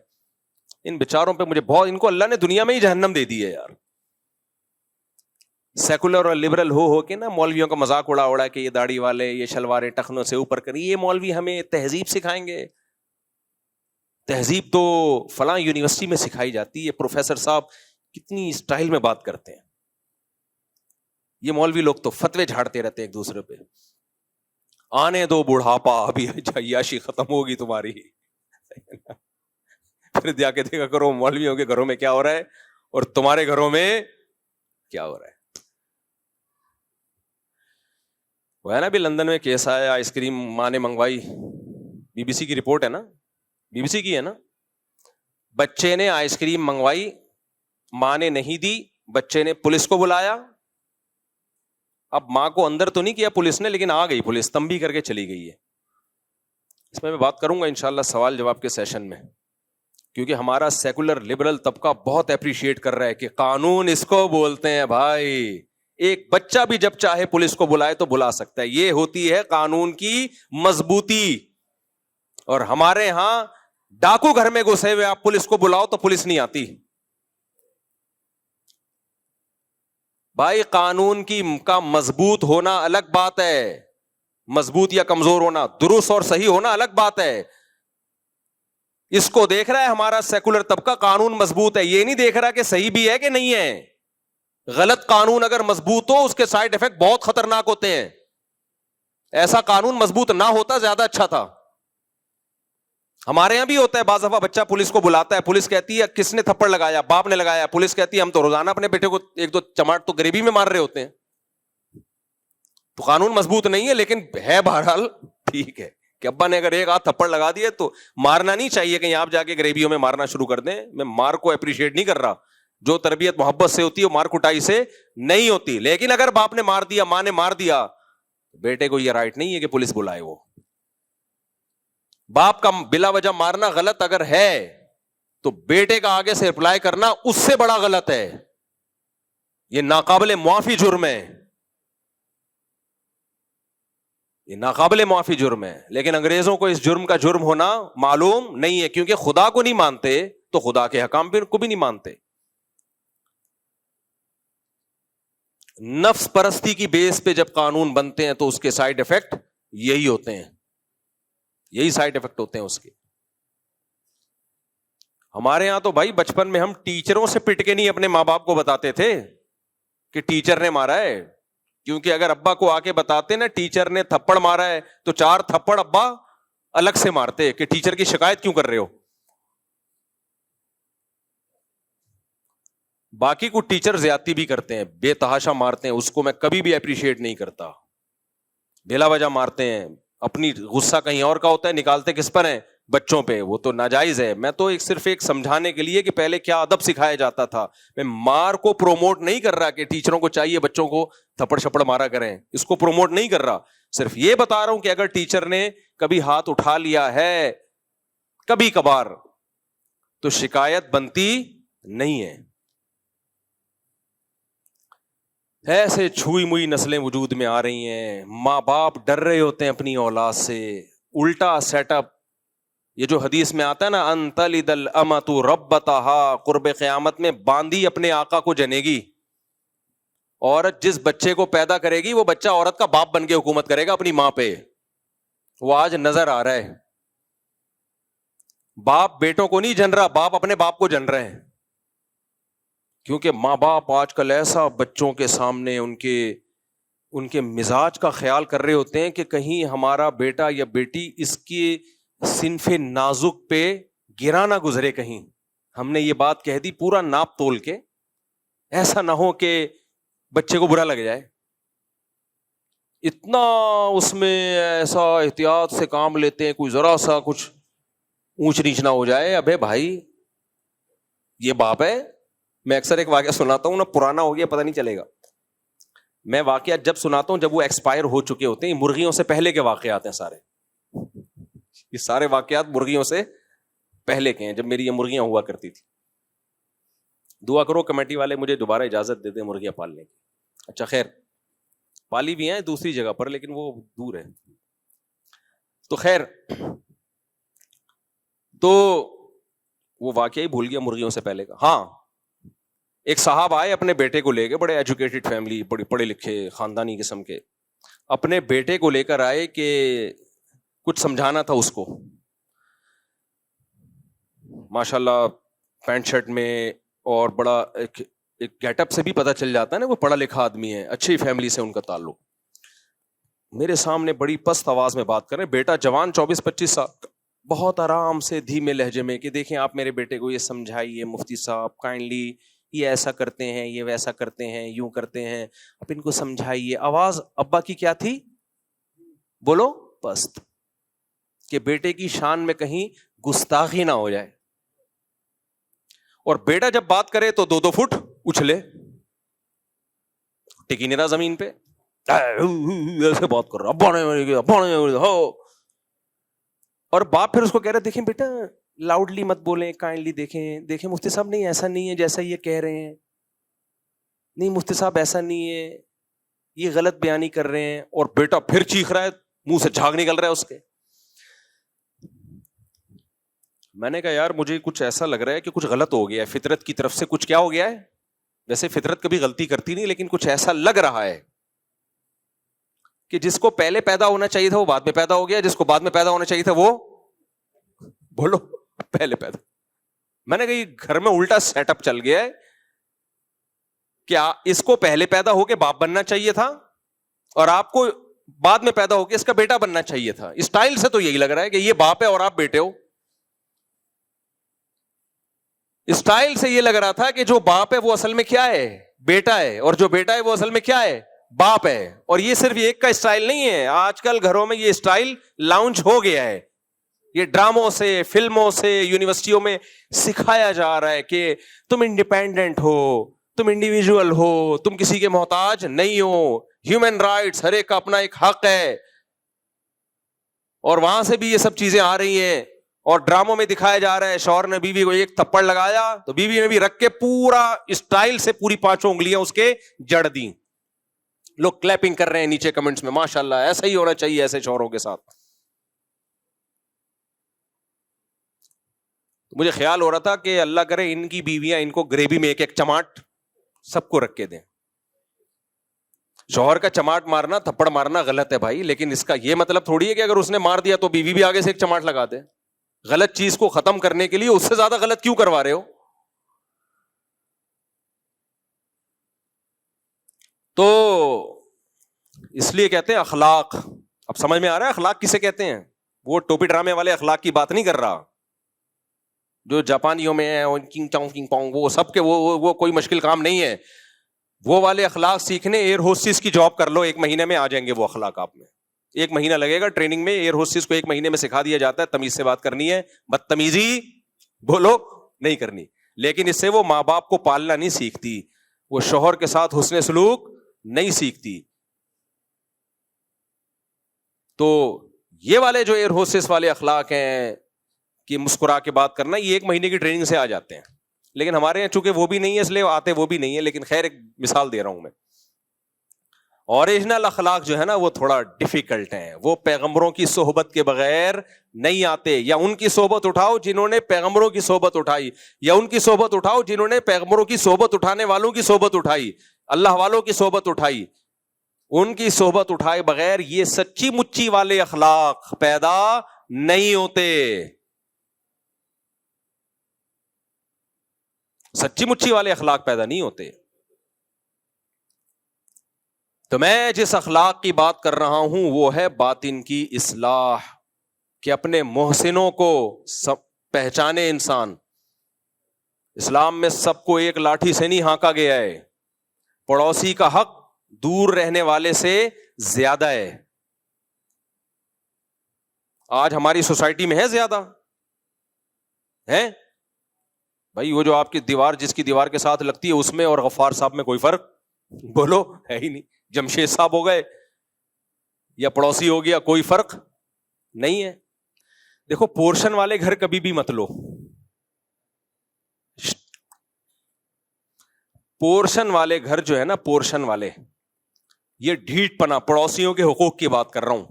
ان بیچاروں پہ مجھے بہت، ان کو اللہ نے دنیا میں ہی جہنم دے دی ہے یار. سیکولر اور لبرل ہو کے نا مولویوں کا مذاق اڑا کہ یہ داڑھی والے، یہ شلواریں ٹخنوں سے اوپر کریں. یہ مولوی ہمیں تہذیب سکھائیں گے؟ تہذیب تو فلاں یونیورسٹی میں سکھائی جاتی ہے. پروفیسر صاحب کتنی اسٹائل میں بات کرتے ہیں. یہ مولوی لوگ تو فتوے جھاڑتے رہتے ایک دوسرے پہ. آنے دو بڑھاپا، ابھی عیاشی ختم ہوگی تمہاری. پھر جا کے دیکھا کرو مولویوں کے گھروں میں کیا ہو رہا ہے اور تمہارے گھروں میں کیا ہو رہا ہے. وہ ہے نا بھی لندن میں کیس آیا، آئس کریم ماں نے منگوائی. بی بی سی کی رپورٹ ہے نا، بی بی سی کی ہے نا. بچے نے آئس کریم منگوائی، ماں نے نہیں دی، بچے نے پولیس کو بلایا. اب ماں کو اندر تو نہیں کیا پولیس نے، لیکن آ گئی پولیس، تنبیہ کر کے چلی گئی ہے. اس میں بات کروں گا انشاءاللہ سوال جواب کے سیشن میں، کیونکہ ہمارا سیکولر لبرل طبقہ بہت اپریشیٹ کر رہا ہے کہ قانون اس کو بولتے ہیں بھائی. ایک بچہ بھی جب چاہے پولیس کو بلائے تو بلا سکتا ہے. یہ ہوتی ہے قانون کی مضبوطی. اور ہمارے ہاں ڈاکو گھر میں گھسے ہوئے آپ پولیس کو بلاؤ تو پولیس نہیں آتی. بھائی قانون کا مضبوط ہونا الگ بات ہے، مضبوط یا کمزور ہونا، درست اور صحیح ہونا الگ بات ہے. اس کو دیکھ رہا ہے ہمارا سیکولر طبقہ قانون مضبوط ہے، یہ نہیں دیکھ رہا کہ صحیح بھی ہے کہ نہیں ہے. غلط قانون اگر مضبوط ہو اس کے سائیڈ افیکٹ بہت خطرناک ہوتے ہیں. ایسا قانون مضبوط نہ ہوتا زیادہ اچھا تھا. ہمارے یہاں بھی ہوتا ہے بعض دفعہ بچہ پولیس کو بلاتا ہے، پولیس کہتی ہے کس نے تھپڑ لگایا؟ باپ نے لگایا. پولیس کہتی ہے ہم تو روزانہ اپنے بیٹے کو ایک دو چماٹ تو غریبی میں مار رہے ہوتے ہیں. تو قانون مضبوط نہیں ہے لیکن ہے بہرحال ٹھیک ہے کہ ابا نے اگر ایک ہاتھ تھپڑ لگا دیے تو مارنا نہیں چاہیے، کہیں آپ جا کے گریبیوں میں مارنا شروع کر دیں. میں مار کو اپریشیٹ نہیں کر رہا، جو تربیت محبت سے ہوتی ہے وہ مار کٹائی سے نہیں ہوتی. لیکن اگر باپ نے مار دیا، ماں نے مار دیا، بیٹے کو یہ رائٹ نہیں ہے کہ پولیس بلائے. وہ باپ کا بلا وجہ مارنا غلط اگر ہے تو بیٹے کا آگے سے رپلائی کرنا اس سے بڑا غلط ہے. یہ ناقابل معافی جرم ہے، یہ ناقابل معافی جرم ہے. لیکن انگریزوں کو اس جرم کا جرم ہونا معلوم نہیں ہے، کیونکہ خدا کو نہیں مانتے تو خدا کے حکام کو بھی نہیں مانتے. نفس پرستی کی بیس پہ جب قانون بنتے ہیں تو اس کے سائیڈ افیکٹ یہی ہوتے ہیں، یہی سائیڈ افیکٹ ہوتے ہیں اس کے. ہمارے یہاں تو بھائی بچپن میں ہم ٹیچروں سے پٹ کے نہیں اپنے ماں باپ کو بتاتے تھے کہ ٹیچر نے مارا ہے، کیونکہ اگر ابا کو آ کے بتاتے نا ٹیچر نے تھپڑ مارا ہے تو 4 تھپڑ ابا الگ سے مارتے کہ ٹیچر کی شکایت کیوں کر رہے ہو. باقی کو ٹیچر زیادتی بھی کرتے ہیں، بے تحاشا مارتے ہیں، اس کو میں کبھی بھی اپریشیٹ نہیں کرتا. بلا وجہ مارتے ہیں، اپنی غصہ کہیں اور کا ہوتا ہے، نکالتے کس پر ہیں؟ بچوں پہ. وہ تو ناجائز ہے. میں تو صرف ایک سمجھانے کے لیے کہ پہلے کیا ادب سکھایا جاتا تھا. میں مار کو پروموٹ نہیں کر رہا کہ ٹیچروں کو چاہیے بچوں کو تھپڑ شپڑ مارا کریں، اس کو پروموٹ نہیں کر رہا. صرف یہ بتا رہا ہوں کہ اگر ٹیچر نے کبھی ہاتھ اٹھا لیا ہے کبھی کبھار تو شکایت بنتی نہیں ہے. ایسے چھوئی موئی نسلیں وجود میں آ رہی ہیں، ماں باپ ڈر رہے ہوتے ہیں اپنی اولاد سے. الٹا سیٹ اپ. یہ جو حدیث میں آتا ہے نا ان تلد الامۃ ربتہا، قرب قیامت میں باندی اپنے آقا کو جنے گی. عورت جس بچے کو پیدا کرے گی وہ بچہ عورت کا باپ بن کے حکومت کرے گا اپنی ماں پہ. وہ آج نظر آ رہا ہے. باپ بیٹوں کو نہیں جن رہا، باپ اپنے باپ کو جن رہے ہیں. کیونکہ ماں باپ آج کل ایسا بچوں کے سامنے ان کے مزاج کا خیال کر رہے ہوتے ہیں کہ کہیں ہمارا بیٹا یا بیٹی اس کی صنف نازک پہ گرا نہ گزرے. کہیں ہم نے یہ بات کہہ دی پورا ناپ تول کے، ایسا نہ ہو کہ بچے کو برا لگ جائے. اتنا اس میں ایسا احتیاط سے کام لیتے ہیں، کوئی ذرا سا کچھ اونچ نیچ نہ ہو جائے. ابے بھائی یہ باپ ہے. میں اکثر ایک واقعہ سناتا ہوں نا، پرانا ہو گیا پتہ نہیں چلے گا. میں واقعات جب سناتا ہوں جب وہ ایکسپائر ہو چکے ہوتے ہیں. مرغیوں سے پہلے کے واقعات ہیں سارے، یہ سارے واقعات مرغیوں سے پہلے کے ہیں، جب میری یہ مرغیاں ہوا کرتی تھی. دعا کرو کمیٹی والے مجھے دوبارہ اجازت دے دیں مرغیاں پالنے کی. اچھا خیر، پالی بھی ہیں دوسری جگہ پر لیکن وہ دور ہے. تو خیر، تو وہ واقعہ ہی بھول گیا مرغیوں سے پہلے کا. ہاں، ایک صاحب آئے اپنے بیٹے کو لے کے، بڑے ایجوکیٹڈ فیملی، بڑے پڑھے لکھے خاندانی قسم کے. اپنے بیٹے کو لے کر آئے کہ کچھ سمجھانا تھا اس کو. ماشاءاللہ پینٹ شرٹ میں، اور بڑا ایک گیٹ اپ سے بھی پتہ چل جاتا ہے نا وہ پڑھا لکھا آدمی ہے، اچھی فیملی سے ان کا تعلق. میرے سامنے بڑی پست آواز میں بات کر رہے ہیں. بیٹا جوان 24-25 سال، بہت آرام سے دھیمے لہجے میں کہ دیکھیں آپ میرے بیٹے کو یہ سمجھائیے مفتی صاحب کائنڈلی، یہ ایسا کرتے ہیں، یہ ویسا کرتے ہیں، یوں کرتے ہیں، آپ ان کو سمجھائیے. آواز ابا کی کیا تھی؟ بولو پست، کہ بیٹے کی شان میں کہیں گستاخی نہ ہو جائے. اور بیٹا جب بات کرے تو 2-2 فٹ اچھلے، ٹکی نہیں رہا زمین پہ، ایسے بات کر رہا ابا نے ہو. اور باپ پھر اس کو کہہ رہے دیکھیں بیٹا لاؤڈلی مت بولیں، کائنڈلی دیکھیں مفتی صاحب نہیں ایسا نہیں ہے جیسا یہ کہہ رہے ہیں، نہیں مفتی صاحب ایسا نہیں ہے، یہ غلط بیانی کر رہے ہیں. اور بیٹا پھر چیخ رہا ہے، منہ سے جھاگ نکل رہا ہے اس کے. میں نے کہا یار مجھے کچھ ایسا لگ رہا ہے کہ کچھ غلط ہو گیا ہے، فطرت کی طرف سے کچھ کیا ہو گیا ہے. ویسے فطرت کبھی غلطی کرتی نہیں، لیکن کچھ ایسا لگ رہا ہے کہ جس کو پہلے پیدا ہونا چاہیے تھا وہ بعد میں پیدا ہو گیا، جس کو بعد میں پیدا ہونا چاہیے تھا وہ بولو پہلے پیدا. میں نے کہا یہ گھر میں الٹا سیٹ اپ چل گیا ہے، کیا اس کو پہلے پیدا ہو کے باپ بننا چاہیے تھا اور آپ کو بعد میں پیدا ہو کے اس کا بیٹا بننا چاہیے تھا. اسٹائل سے تو یہی لگ رہا ہے کہ یہ باپ ہے اور آپ بیٹے ہو. اسٹائل سے یہ لگ رہا تھا کہ جو باپ ہے وہ اصل میں کیا ہے؟ بیٹا ہے، اور جو بیٹا ہے وہ اصل میں کیا ہے؟ باپ ہے. اور یہ صرف ایک کا اسٹائل نہیں ہے, آج کل گھروں میں یہ اسٹائل لانچ ہو گیا ہے. یہ ڈراموں سے, فلموں سے, یونیورسٹیوں میں سکھایا جا رہا ہے کہ تم انڈیپینڈنٹ ہو, تم انڈیویجول ہو, تم کسی کے محتاج نہیں ہو, ہیومن رائٹس, ہر ایک کا اپنا ایک حق ہے. اور وہاں سے بھی یہ سب چیزیں آ رہی ہیں, اور ڈراموں میں دکھایا جا رہا ہے شوہر نے بیوی کو ایک تھپڑ لگایا تو بیوی نے بھی رکھ کے پورا اسٹائل سے پوری 5 انگلیاں اس کے جڑ دی. لوگ کلیپنگ کر رہے ہیں نیچے کمنٹس میں, ماشاءاللہ ایسا ہی ہونا چاہیے ایسے شوہروں کے ساتھ. مجھے خیال ہو رہا تھا کہ اللہ کرے ان کی بیویاں ان کو گریوی میں ایک ایک چماٹ سب کو رکھ کے دیں. شوہر کا چماٹ مارنا, تھپڑ مارنا غلط ہے بھائی, لیکن اس کا یہ مطلب تھوڑی ہے کہ اگر اس نے مار دیا تو بیوی بھی آگے سے ایک چماٹ لگا دے. غلط چیز کو ختم کرنے کے لیے اس سے زیادہ غلط کیوں کروا رہے ہو؟ تو اس لیے کہتے ہیں اخلاق. اب سمجھ میں آ رہا ہے اخلاق کسے کہتے ہیں؟ وہ ٹوپی ڈرامے والے اخلاق کی بات نہیں کر رہا جو جاپانیوں میں ہے, کنگ چاؤں کنگ پاؤں, وہ سب کے وہ کوئی مشکل کام نہیں ہے. وہ والے اخلاق سیکھنے ایئر ہوسٹس کی جاب کر لو, 1 مہینے میں آ جائیں گے وہ اخلاق آپ میں. 1 مہینہ لگے گا ٹریننگ میں. ایئر ہوسٹس کو 1 مہینے میں سکھا دیا جاتا ہے تمیز سے بات کرنی ہے, بدتمیزی بولو نہیں کرنی. لیکن اس سے وہ ماں باپ کو پالنا نہیں سیکھتی, وہ شوہر کے ساتھ حسن سلوک نہیں سیکھتی. تو یہ والے جو ایئر ہوسٹس والے اخلاق ہیں کہ مسکرا کے بات کرنا, یہ 1 مہینے کی ٹریننگ سے آ جاتے ہیں. لیکن ہمارے یہاں چونکہ وہ بھی نہیں ہے اس لیے آتے وہ بھی نہیں ہے. لیکن خیر ایک مثال دے رہا ہوں میں. اوریجنل اخلاق جو ہے نا وہ تھوڑا ڈیفیکلٹ ہیں. وہ پیغمبروں کی صحبت کے بغیر نہیں آتے, یا ان کی صحبت اٹھاؤ جنہوں نے پیغمبروں کی صحبت اٹھائی, یا ان کی صحبت اٹھاؤ جنہوں نے پیغمبروں کی صحبت اٹھانے والوں کی صحبت اٹھائی, اللہ والوں کی صحبت اٹھائی. ان کی صحبت اٹھائے بغیر یہ سچی مچی والے اخلاق پیدا نہیں ہوتے. سچی مچی والے اخلاق پیدا نہیں ہوتے. تو میں جس اخلاق کی بات کر رہا ہوں وہ ہے باطن کی اصلاح, کہ اپنے محسنوں کو پہچانے انسان. اسلام میں سب کو ایک لاٹھی سے نہیں ہانکا گیا ہے. پڑوسی کا حق دور رہنے والے سے زیادہ ہے. آج ہماری سوسائٹی میں ہے زیادہ ہے بھائی. وہ جو آپ کی دیوار, جس کی دیوار کے ساتھ لگتی ہے, اس میں اور غفار صاحب میں کوئی فرق بولو ہے ہی نہیں. جمشید صاحب ہو گئے یا پڑوسی ہو گیا, کوئی فرق نہیں ہے. دیکھو پورشن والے گھر کبھی بھی مت لو. پورشن والے گھر جو ہے نا, پورشن والے, یہ ڈھیٹ پنا, پڑوسیوں کے حقوق کی بات کر رہا ہوں.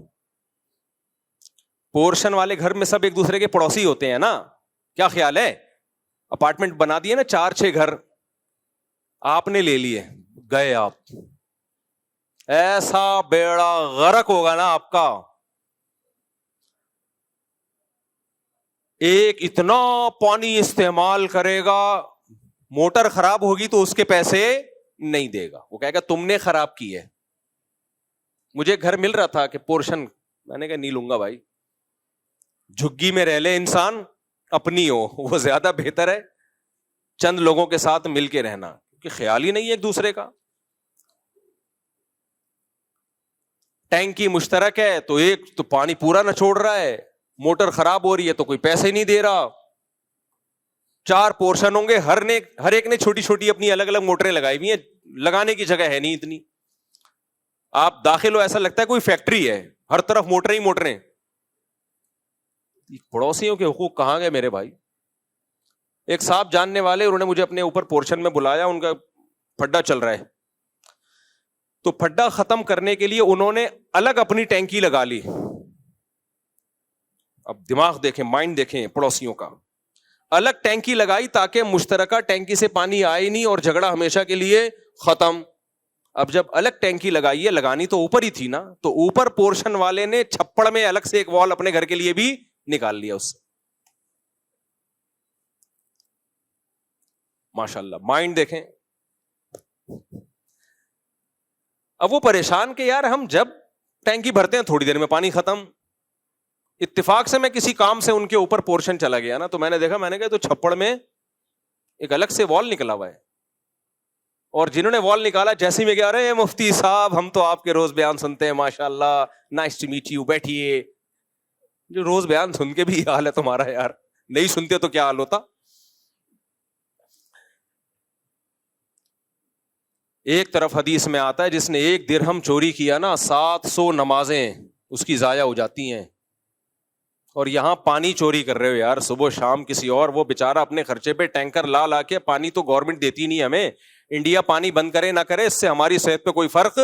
پورشن والے گھر میں سب ایک دوسرے کے پڑوسی ہوتے ہیں نا. کیا خیال ہے؟ اپارٹمنٹ بنا دیے نا 4-6 گھر آپ نے لے لیے, گئے آپ, ایسا بیڑا غرق ہوگا نا آپ کا. ایک اتنا پانی استعمال کرے گا, موٹر خراب ہوگی تو اس کے پیسے نہیں دے گا, وہ کہے گا تم نے خراب کی ہے. مجھے گھر مل رہا تھا کہ پورشن, میں نے کہا نہیں لوں گا بھائی, جھگی میں رہ لے انسان, اپنی ہو وہ زیادہ بہتر ہے. چند لوگوں کے ساتھ مل کے رہنا, کہ خیال ہی نہیں ہے ایک دوسرے کا. ٹینکی مشترک ہے تو ایک تو پانی پورا نہ چھوڑ رہا ہے, موٹر خراب ہو رہی ہے تو کوئی پیسے ہی نہیں دے رہا. 4 پورشن ہوں گے, ہر ایک نے چھوٹی چھوٹی اپنی الگ الگ موٹریں لگائی ہوئی ہیں, لگانے کی جگہ ہے نہیں اتنی. آپ داخل ہو ایسا لگتا ہے کوئی فیکٹری ہے, ہر طرف موٹریں ہی موٹریں. پڑوسیوں کے حقوق کہاں گئے میرے بھائی؟ ایک صاحب جاننے والے, انہوں نے مجھے اپنے اوپر پورشن میں بلایا, ان کا پھڈا چل رہا ہے, تو پھڈا ختم کرنے کے لیے انہوں نے الگ اپنی ٹینکی لگا لی. اب دماغ دیکھیں, مائنڈ دیکھیں پڑوسیوں کا. الگ ٹینکی لگائی تاکہ مشترکہ ٹینکی سے پانی آئے نہیں اور جھگڑا ہمیشہ کے لیے ختم. اب جب الگ ٹینکی لگائی ہے, لگانی تو اوپر ہی تھی نا, تو اوپر پورشن والے نے چھپڑ میں الگ سے ایک وال اپنے گھر کے لیے بھی نکال لیا اس سے. ماشاءاللہ مائنڈ دیکھیں. اب وہ پریشان کہ یار ہم جب ٹینکی بھرتے ہیں تھوڑی دیر میں پانی ختم. اتفاق سے میں کسی کام سے ان کے اوپر پورشن چلا گیا نا, تو میں نے دیکھا, میں نے کہا تو چھپڑ میں ایک الگ سے وال نکلا ہوا ہے. اور جنہوں نے وال نکالا جیسے میں کہہ رہے ہیں مفتی صاحب ہم تو آپ کے روز بیان سنتے ہیں ماشاء اللہ, نائس ٹو میٹ یو, بیٹھیے. جو روز بیان سن کے بھی حال ہے تمہارا یار, نہیں سنتے تو کیا حال ہوتا. ایک طرف حدیث میں آتا ہے جس نے 1 درہم چوری کیا نا 700 نمازیں اس کی ضائع ہو جاتی ہیں. اور یہاں پانی چوری کر رہے ہو یار صبح شام کسی اور, وہ بےچارا اپنے خرچے پہ ٹینکر لا کے, پانی تو گورنمنٹ دیتی نہیں ہمیں. انڈیا پانی بند کرے نہ کرے اس سے ہماری صحت پہ کوئی فرق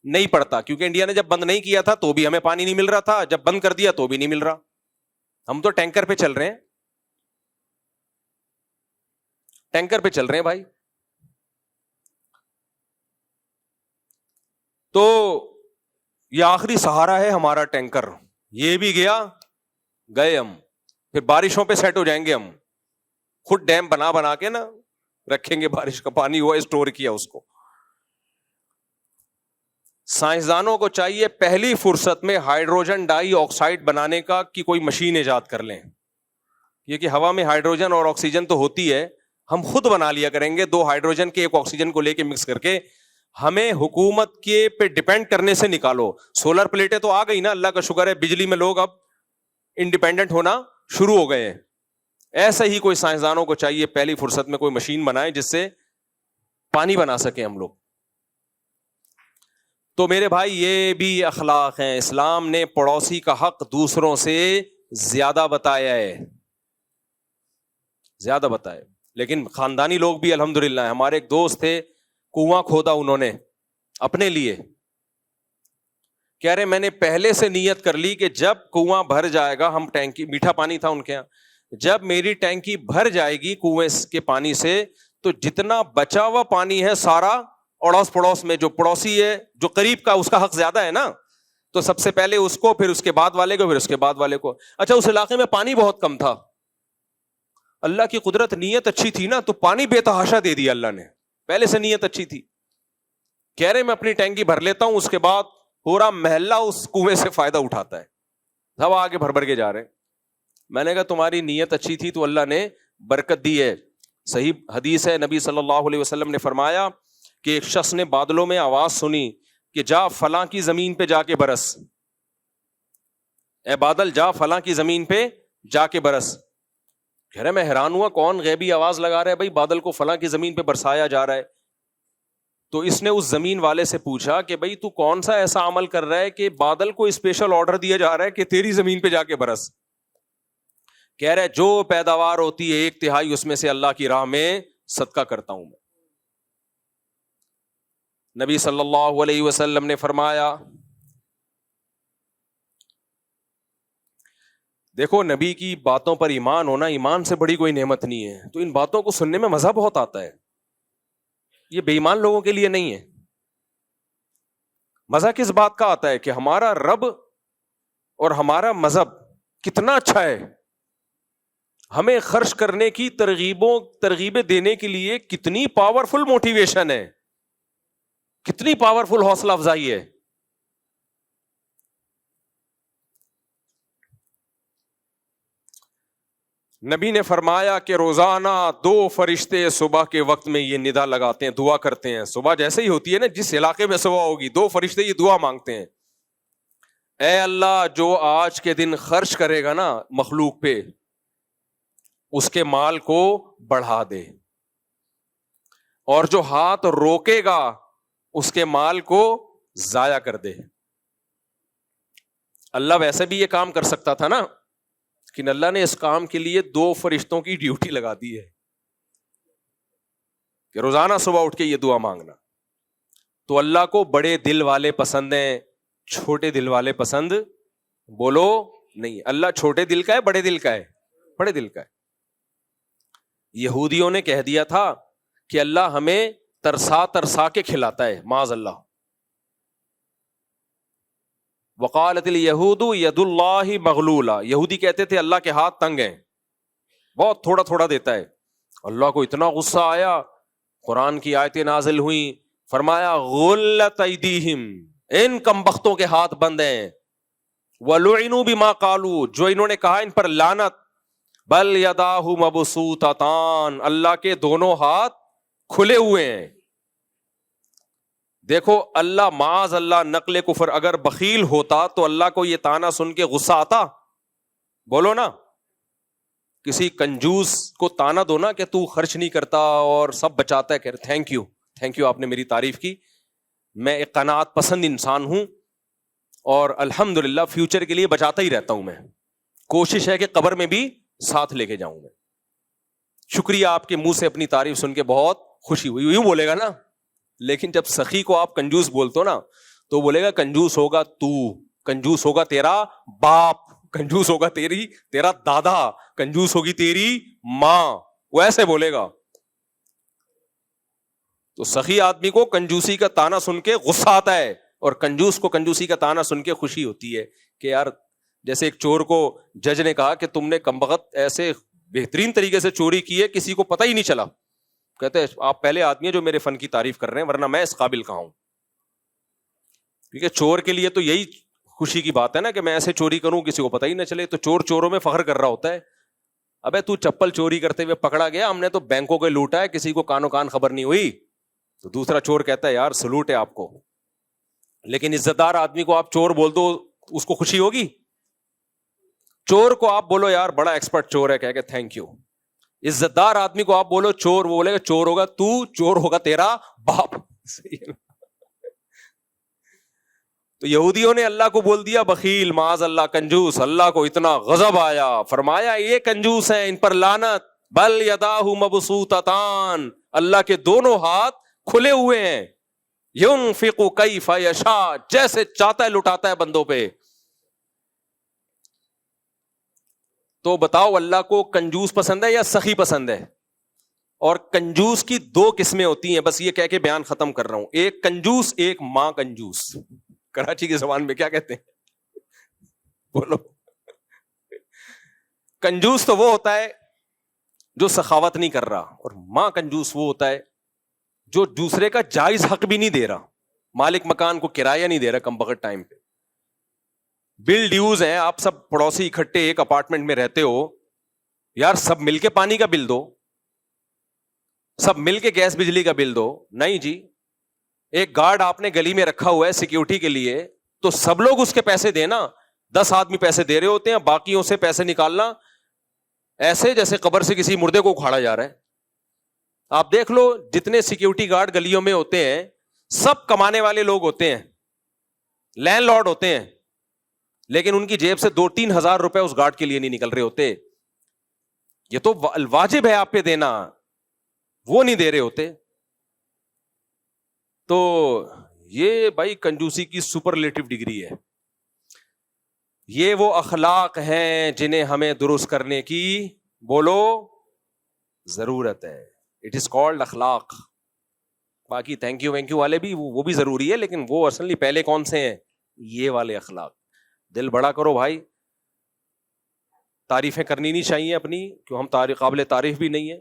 نہیں پڑتا, کیونکہ انڈیا نے جب بند نہیں کیا تھا تو بھی ہمیں پانی نہیں مل رہا تھا, جب بند کر دیا تو بھی نہیں مل رہا. ہم تو ٹینکر پہ چل رہے ہیں, ٹینکر پہ چل رہے ہیں بھائی. تو یہ آخری سہارا ہے ہمارا ٹینکر, یہ بھی گئے ہم, پھر بارشوں پہ سیٹ ہو جائیں گے ہم. خود ڈیم بنا کے نا رکھیں گے, بارش کا پانی ہوا اسٹور کیا اس کو. سائنسدانوں کو چاہیے پہلی فرصت میں ہائیڈروجن ڈائی آکسائڈ بنانے کی کوئی مشین ایجاد کر لیں. یہ کہ ہوا میں ہائیڈروجن اور آکسیجن تو ہوتی ہے, ہم خود بنا لیا کریں گے 2 ہائیڈروجن کے 1 آکسیجن کو لے کے مکس کر کے. ہمیں حکومت کے پہ ڈیپینڈ کرنے سے نکالو. سولر پلیٹیں تو آ گئی نا, اللہ کا شکر ہے, بجلی میں لوگ اب انڈیپینڈنٹ ہونا شروع ہو گئے ہیں. ایسا ہی کوئی سائنسدانوں کو چاہیے پہلی فرصت میں کوئی مشین بنائے جس سے پانی بنا سکیں ہم لوگ. تو میرے بھائی یہ بھی اخلاق ہیں. اسلام نے پڑوسی کا حق دوسروں سے زیادہ بتایا ہے, زیادہ بتایا. لیکن خاندانی لوگ بھی الحمدللہ ہیں. ہمارے ایک دوست تھے, کنواں کھودا انہوں نے اپنے لیے. کہہ رہے میں نے پہلے سے نیت کر لی کہ جب کنواں بھر جائے گا, ہم ٹینکی, میٹھا پانی تھا ان کے یہاں, جب میری ٹینکی بھر جائے گی کنویں کے پانی سے تو جتنا بچا ہوا پانی ہے سارا اڑوس پڑوس میں, جو پڑوسی ہے جو قریب کا, اس کا حق زیادہ ہے نا, تو سب سے پہلے اس کو, پھر اس کے بعد والے کو, پھر اس کے بعد والے کو. اچھا اس علاقے میں پانی بہت کم تھا, اللہ کی قدرت, نیت اچھی تھی نا, تو پانی بے تحاشا دے دیا اللہ نے, پہلے سے نیت اچھی تھی. کہہ رہے میں اپنی ٹینکی بھر لیتا ہوں, اس کے بعد پورا محلہ اس کنویں سے فائدہ اٹھاتا ہے, سب آگے بھر کے جا رہے ہیں. میں نے کہا تمہاری نیت اچھی تھی تو اللہ نے برکت دی ہے. صحیح حدیث ہے, نبی صلی اللہ علیہ وسلم نے فرمایا کہ ایک شخص نے بادلوں میں آواز سنی کہ جا فلاں کی زمین پہ جا کے برس, اے بادل جا فلاں کی زمین پہ جا کے برس. کہہ رہے میں حیران ہوا کون غیبی آواز لگا رہا ہے بھائی, بادل کو فلاں کی زمین پہ برسایا جا رہا ہے. تو اس نے اس زمین والے سے پوچھا کہ بھائی تو کون سا ایسا عمل کر رہا ہے کہ بادل کو اسپیشل آرڈر دیا جا رہا ہے کہ تیری زمین پہ جا کے برس. کہہ رہے جو پیداوار ہوتی ہے 1/3 اس میں سے اللہ کی راہ میں صدقہ کرتا ہوں میں. نبی صلی اللہ علیہ وسلم نے فرمایا, دیکھو نبی کی باتوں پر ایمان ہونا ایمان سے بڑی کوئی نعمت نہیں ہے. تو ان باتوں کو سننے میں مزہ بہت آتا ہے, یہ بے ایمان لوگوں کے لیے نہیں ہے. مزہ کس بات کا آتا ہے کہ ہمارا رب اور ہمارا مذہب کتنا اچھا ہے, ہمیں خرچ کرنے کی ترغیبیں دینے کے لیے کتنی پاورفل موٹیویشن ہے, کتنی پاورفل حوصلہ افزائی ہے. نبی نے فرمایا کہ روزانہ 2 فرشتے صبح کے وقت میں یہ ندا لگاتے ہیں, دعا کرتے ہیں. صبح جیسے ہی ہوتی ہے نا, جس علاقے میں صبح ہوگی 2 فرشتے یہ دعا مانگتے ہیں, اے اللہ جو آج کے دن خرچ کرے گا نا مخلوق پہ, اس کے مال کو بڑھا دے, اور جو ہاتھ روکے گا اس کے مال کو ضائع کر دے. اللہ ویسے بھی یہ کام کر سکتا تھا نا, لیکن اللہ نے اس کام کے لیے 2 فرشتوں کی ڈیوٹی لگا دی ہے کہ روزانہ صبح اٹھ کے یہ دعا مانگنا. تو اللہ کو بڑے دل والے پسند ہیں, چھوٹے دل والے پسند بولو نہیں. اللہ چھوٹے دل کا ہے, بڑے دل کا ہے, بڑے دل کا ہے. یہودیوں نے کہہ دیا تھا کہ اللہ ہمیں ترسا ترسا کے کھلاتا ہے, معاذ اللہ. وقالت الیہود ید اللہ مغلولہ, یہودی کہتے تھے اللہ کے ہاتھ تنگ ہیں, بہت تھوڑا تھوڑا دیتا ہے. اللہ کو اتنا غصہ آیا, قرآن کی آیتیں نازل ہوئیں, فرمایا غلت ایدیہم, ان کمبختوں کے ہاتھ بند ہیں, وَلُعِنُوا بِمَا قَالُوا, جو انہوں نے کہا ان پر لعنت, بل یداہ مبسوطتان, اللہ کے دونوں ہاتھ کھلے ہوئے ہیں. دیکھو اللہ معاذ اللہ نقل کفر اگر بخیل ہوتا تو اللہ کو یہ تانا سن کے غصہ آتا؟ بولو نا. کسی کنجوس کو تانا دو نا کہ تو خرچ نہیں کرتا اور سب بچاتا ہے، کہ تھینک یو آپ نے میری تعریف کی، میں ایک قناعت پسند انسان ہوں اور الحمدللہ فیوچر کے لیے بچاتا ہی رہتا ہوں، میں کوشش ہے کہ قبر میں بھی ساتھ لے کے جاؤں میں. شکریہ، آپ کے منہ سے اپنی تعریف سن کے بہت خوشی ہوئی، یوں بولے گا نا. لیکن جب سخی کو آپ کنجوس بولتے ہو نا تو بولے گا کنجوس ہوگا تو، کنجوس ہوگا تیرا باپ، کنجوس ہوگا تیرا دادا، کنجوس ہوگی تیری ماں، وہ ایسے بولے گا. تو سخی آدمی کو کنجوسی کا تانا سن کے غصہ آتا ہے اور کنجوس کو کنجوسی کا تانا سن کے خوشی ہوتی ہے کہ یار، جیسے ایک چور کو جج نے کہا کہ تم نے کمبخت ایسے بہترین طریقے سے چوری کی ہے کسی کو پتہ ہی نہیں چلا. کہتے ہیں آپ پہلے آدمی ہیں جو میرے فن کی تعریف کر رہے ہیں، ورنہ میں اس قابل کہاں ہوں. کیونکہ چور کے لیے تو یہی خوشی کی بات ہے نا کہ میں ایسے چوری کروں کسی کو پتہ ہی نہ چلے. تو چور چوروں میں فخر کر رہا ہوتا ہے. ابے تو چپل چوری کرتے ہوئے پکڑا گیا، ہم نے تو بینکوں کو لوٹا ہے، کسی کو کانوں کان خبر نہیں ہوئی. تو دوسرا چور کہتا ہے یار سلوٹ ہے آپ کو. لیکن عزت دار آدمی کو آپ چور بول دو، اس کو خوشی ہوگی. چور کو آپ بولو یار بڑا ایکسپرٹ چور ہے، کہہ کے تھینک یو. عزت دار آدمی کو آپ بولو چور، وہ بولے گا چور ہوگا تو، چور ہوگا تیرا باپ. تو یہودیوں نے اللہ کو بول دیا بخیل، معاذ اللہ کنجوس. اللہ کو اتنا غضب آیا، فرمایا یہ کنجوس ہیں، ان پر لعنت. بل یداہ مبسوطتان، اللہ کے دونوں ہاتھ کھلے ہوئے ہیں. ينفق کیف یشاء، جیسے چاہتا ہے لٹاتا ہے بندوں پہ. تو بتاؤ اللہ کو کنجوس پسند ہے یا سخی پسند ہے؟ اور کنجوس کی دو قسمیں ہوتی ہیں، بس یہ کہہ کے بیان ختم کر رہا ہوں. ایک کنجوس، ایک ماں کنجوس. کراچی کی زبان میں کیا کہتے ہیں بولو؟ کنجوس تو وہ ہوتا ہے جو سخاوت نہیں کر رہا، اور ماں کنجوس وہ ہوتا ہے جو دوسرے کا جائز حق بھی نہیں دے رہا. مالک مکان کو کرایہ نہیں دے رہا کم بخت ٹائم پہ. بل ڈیوز ہیں، آپ سب پڑوسی اکٹھے ایک اپارٹمنٹ میں رہتے ہو، یار سب مل کے پانی کا بل دو، سب مل کے گیس بجلی کا بل دو. نہیں جی، ایک گارڈ آپ نے گلی میں رکھا ہوا ہے سیکیورٹی کے لیے، تو سب لوگ اس کے پیسے دینا. 10 آدمی پیسے دے رہے ہوتے ہیں، باقیوں سے پیسے نکالنا ایسے جیسے قبر سے کسی مردے کو اکھاڑا جا رہا ہے. آپ دیکھ لو جتنے سیکیورٹی گارڈ گلیوں میں ہوتے ہیں سب کمانے والے لوگ ہوتے ہیں، لینڈ لارڈ ہوتے ہیں، لیکن ان کی جیب سے 2-3 ہزار روپے اس گارڈ کے لیے نہیں نکل رہے ہوتے. یہ تو واجب ہے آپ پہ دینا، وہ نہیں دے رہے ہوتے. تو یہ بھائی کنجوسی کی سپرلیٹو ڈگری ہے. یہ وہ اخلاق ہیں جنہیں ہمیں درست کرنے کی بولو ضرورت ہے. اٹ از کالڈ اخلاق. باقی تھینک یو والے بھی وہ بھی ضروری ہے، لیکن وہ اصلی پہلے کون سے ہیں؟ یہ والے اخلاق. دل بڑا کرو بھائی، تعریفیں کرنی نہیں چاہیے اپنی، کیوں ہم قابل تعریف بھی نہیں ہے.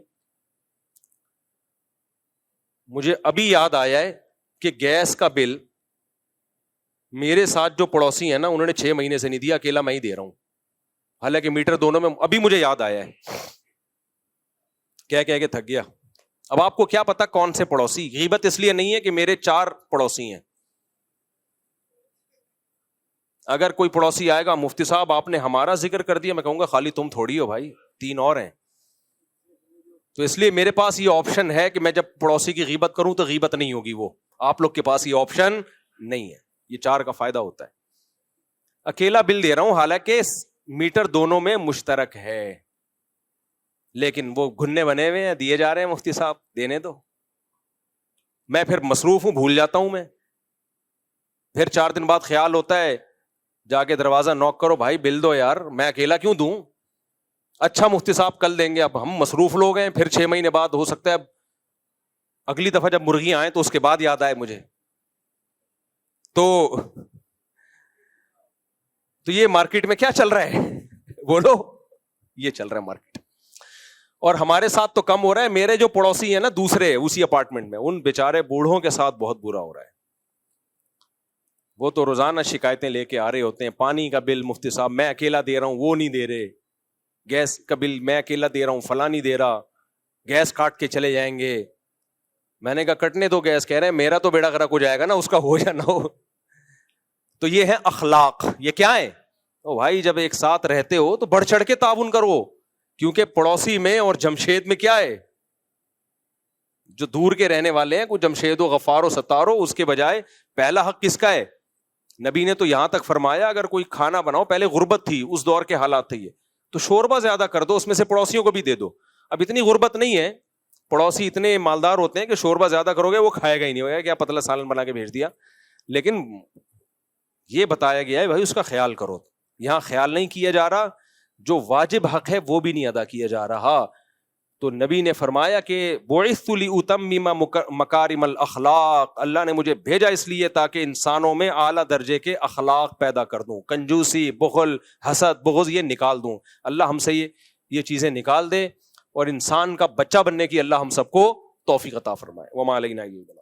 مجھے ابھی یاد آیا ہے کہ گیس کا بل میرے ساتھ جو پڑوسی ہیں نا انہوں نے 6 مہینے سے نہیں دیا، اکیلا میں ہی دے رہا ہوں، حالانکہ میٹر دونوں میں. ابھی مجھے یاد آیا ہے، کہہ کے تھک گیا. اب آپ کو کیا پتا کون سے پڑوسی. غیبت اس لیے نہیں ہے کہ میرے 4 پڑوسی ہیں. اگر کوئی پڑوسی آئے گا مفتی صاحب آپ نے ہمارا ذکر کر دیا، میں کہوں گا خالی تم تھوڑی ہو بھائی، 3 اور ہیں. تو اس لیے میرے پاس یہ آپشن ہے کہ میں جب پڑوسی کی غیبت کروں تو غیبت نہیں ہوگی. وہ آپ لوگ کے پاس یہ آپشن نہیں ہے. یہ 4 کا فائدہ ہوتا ہے. اکیلا بل دے رہا ہوں، حالانکہ میٹر دونوں میں مشترک ہے، لیکن وہ گھننے بنے ہوئے ہیں، دیے جا رہے ہیں. مفتی صاحب دینے دو. میں پھر مصروف ہوں، بھول جاتا ہوں. میں پھر 4 دن بعد خیال ہوتا ہے، جا کے دروازہ نوک کرو، بھائی بل دو یار، میں اکیلا کیوں دوں؟ اچھا مفتی صاحب کل دیں گے. اب ہم مصروف لوگ ہیں. پھر 6 مہینے بعد ہو سکتا ہے اب اگلی دفعہ جب مرغیاں آئیں تو اس کے بعد یاد آئے مجھے. تو یہ مارکیٹ میں کیا چل رہا ہے بولو؟ یہ چل رہا ہے مارکیٹ. اور ہمارے ساتھ تو کم ہو رہا ہے. میرے جو پڑوسی ہیں نا دوسرے اسی اپارٹمنٹ میں، ان بیچارے بوڑھوں کے ساتھ بہت برا ہو رہا ہے. وہ تو روزانہ شکایتیں لے کے آ رہے ہوتے ہیں. پانی کا بل مفتی صاحب میں اکیلا دے رہا ہوں، وہ نہیں دے رہے. گیس کا بل میں اکیلا دے رہا ہوں، فلاں نہیں دے رہا. گیس کاٹ کے چلے جائیں گے. میں نے کہا کٹنے دو گیس. کہہ رہے ہیں میرا تو بیڑا غرق ہو جائے گا نا, اس کا ہو یا نہ ہو. تو یہ ہے اخلاق. یہ کیا ہے؟ او بھائی جب ایک ساتھ رہتے ہو تو بڑھ چڑھ کے تعاون کرو, کیونکہ پڑوسی میں اور جمشید میں کیا ہے, جو دور کے رہنے والے ہیں, کوئی جمشید و غفار و ستار ہو, اس کے بجائے پہلا حق کس کا ہے؟ نبی نے تو یہاں تک فرمایا اگر کوئی کھانا بناؤ, پہلے غربت تھی, اس دور کے حالات تھے یہ, تو شوربہ زیادہ کر دو, اس میں سے پڑوسیوں کو بھی دے دو. اب اتنی غربت نہیں ہے, پڑوسی اتنے مالدار ہوتے ہیں کہ شوربہ زیادہ کرو گے وہ کھائے گا ہی نہیں, ہوگا کیا پتلا سالن بنا کے بھیج دیا. لیکن یہ بتایا گیا ہے بھائی اس کا خیال کرو. یہاں خیال نہیں کیا جا رہا, جو واجب حق ہے وہ بھی نہیں ادا کیا جا رہا. تو نبی نے فرمایا کہ بعثت لأتمم مکارم الاخلاق, اللہ نے مجھے بھیجا اس لیے تاکہ انسانوں میں اعلیٰ درجے کے اخلاق پیدا کر دوں, کنجوسی, بخل, حسد, بغض یہ نکال دوں. اللہ ہم سے یہ چیزیں نکال دے اور انسان کا بچہ بننے کی اللہ ہم سب کو توفیق عطا فرمائے. وما علینا الا البلاغ.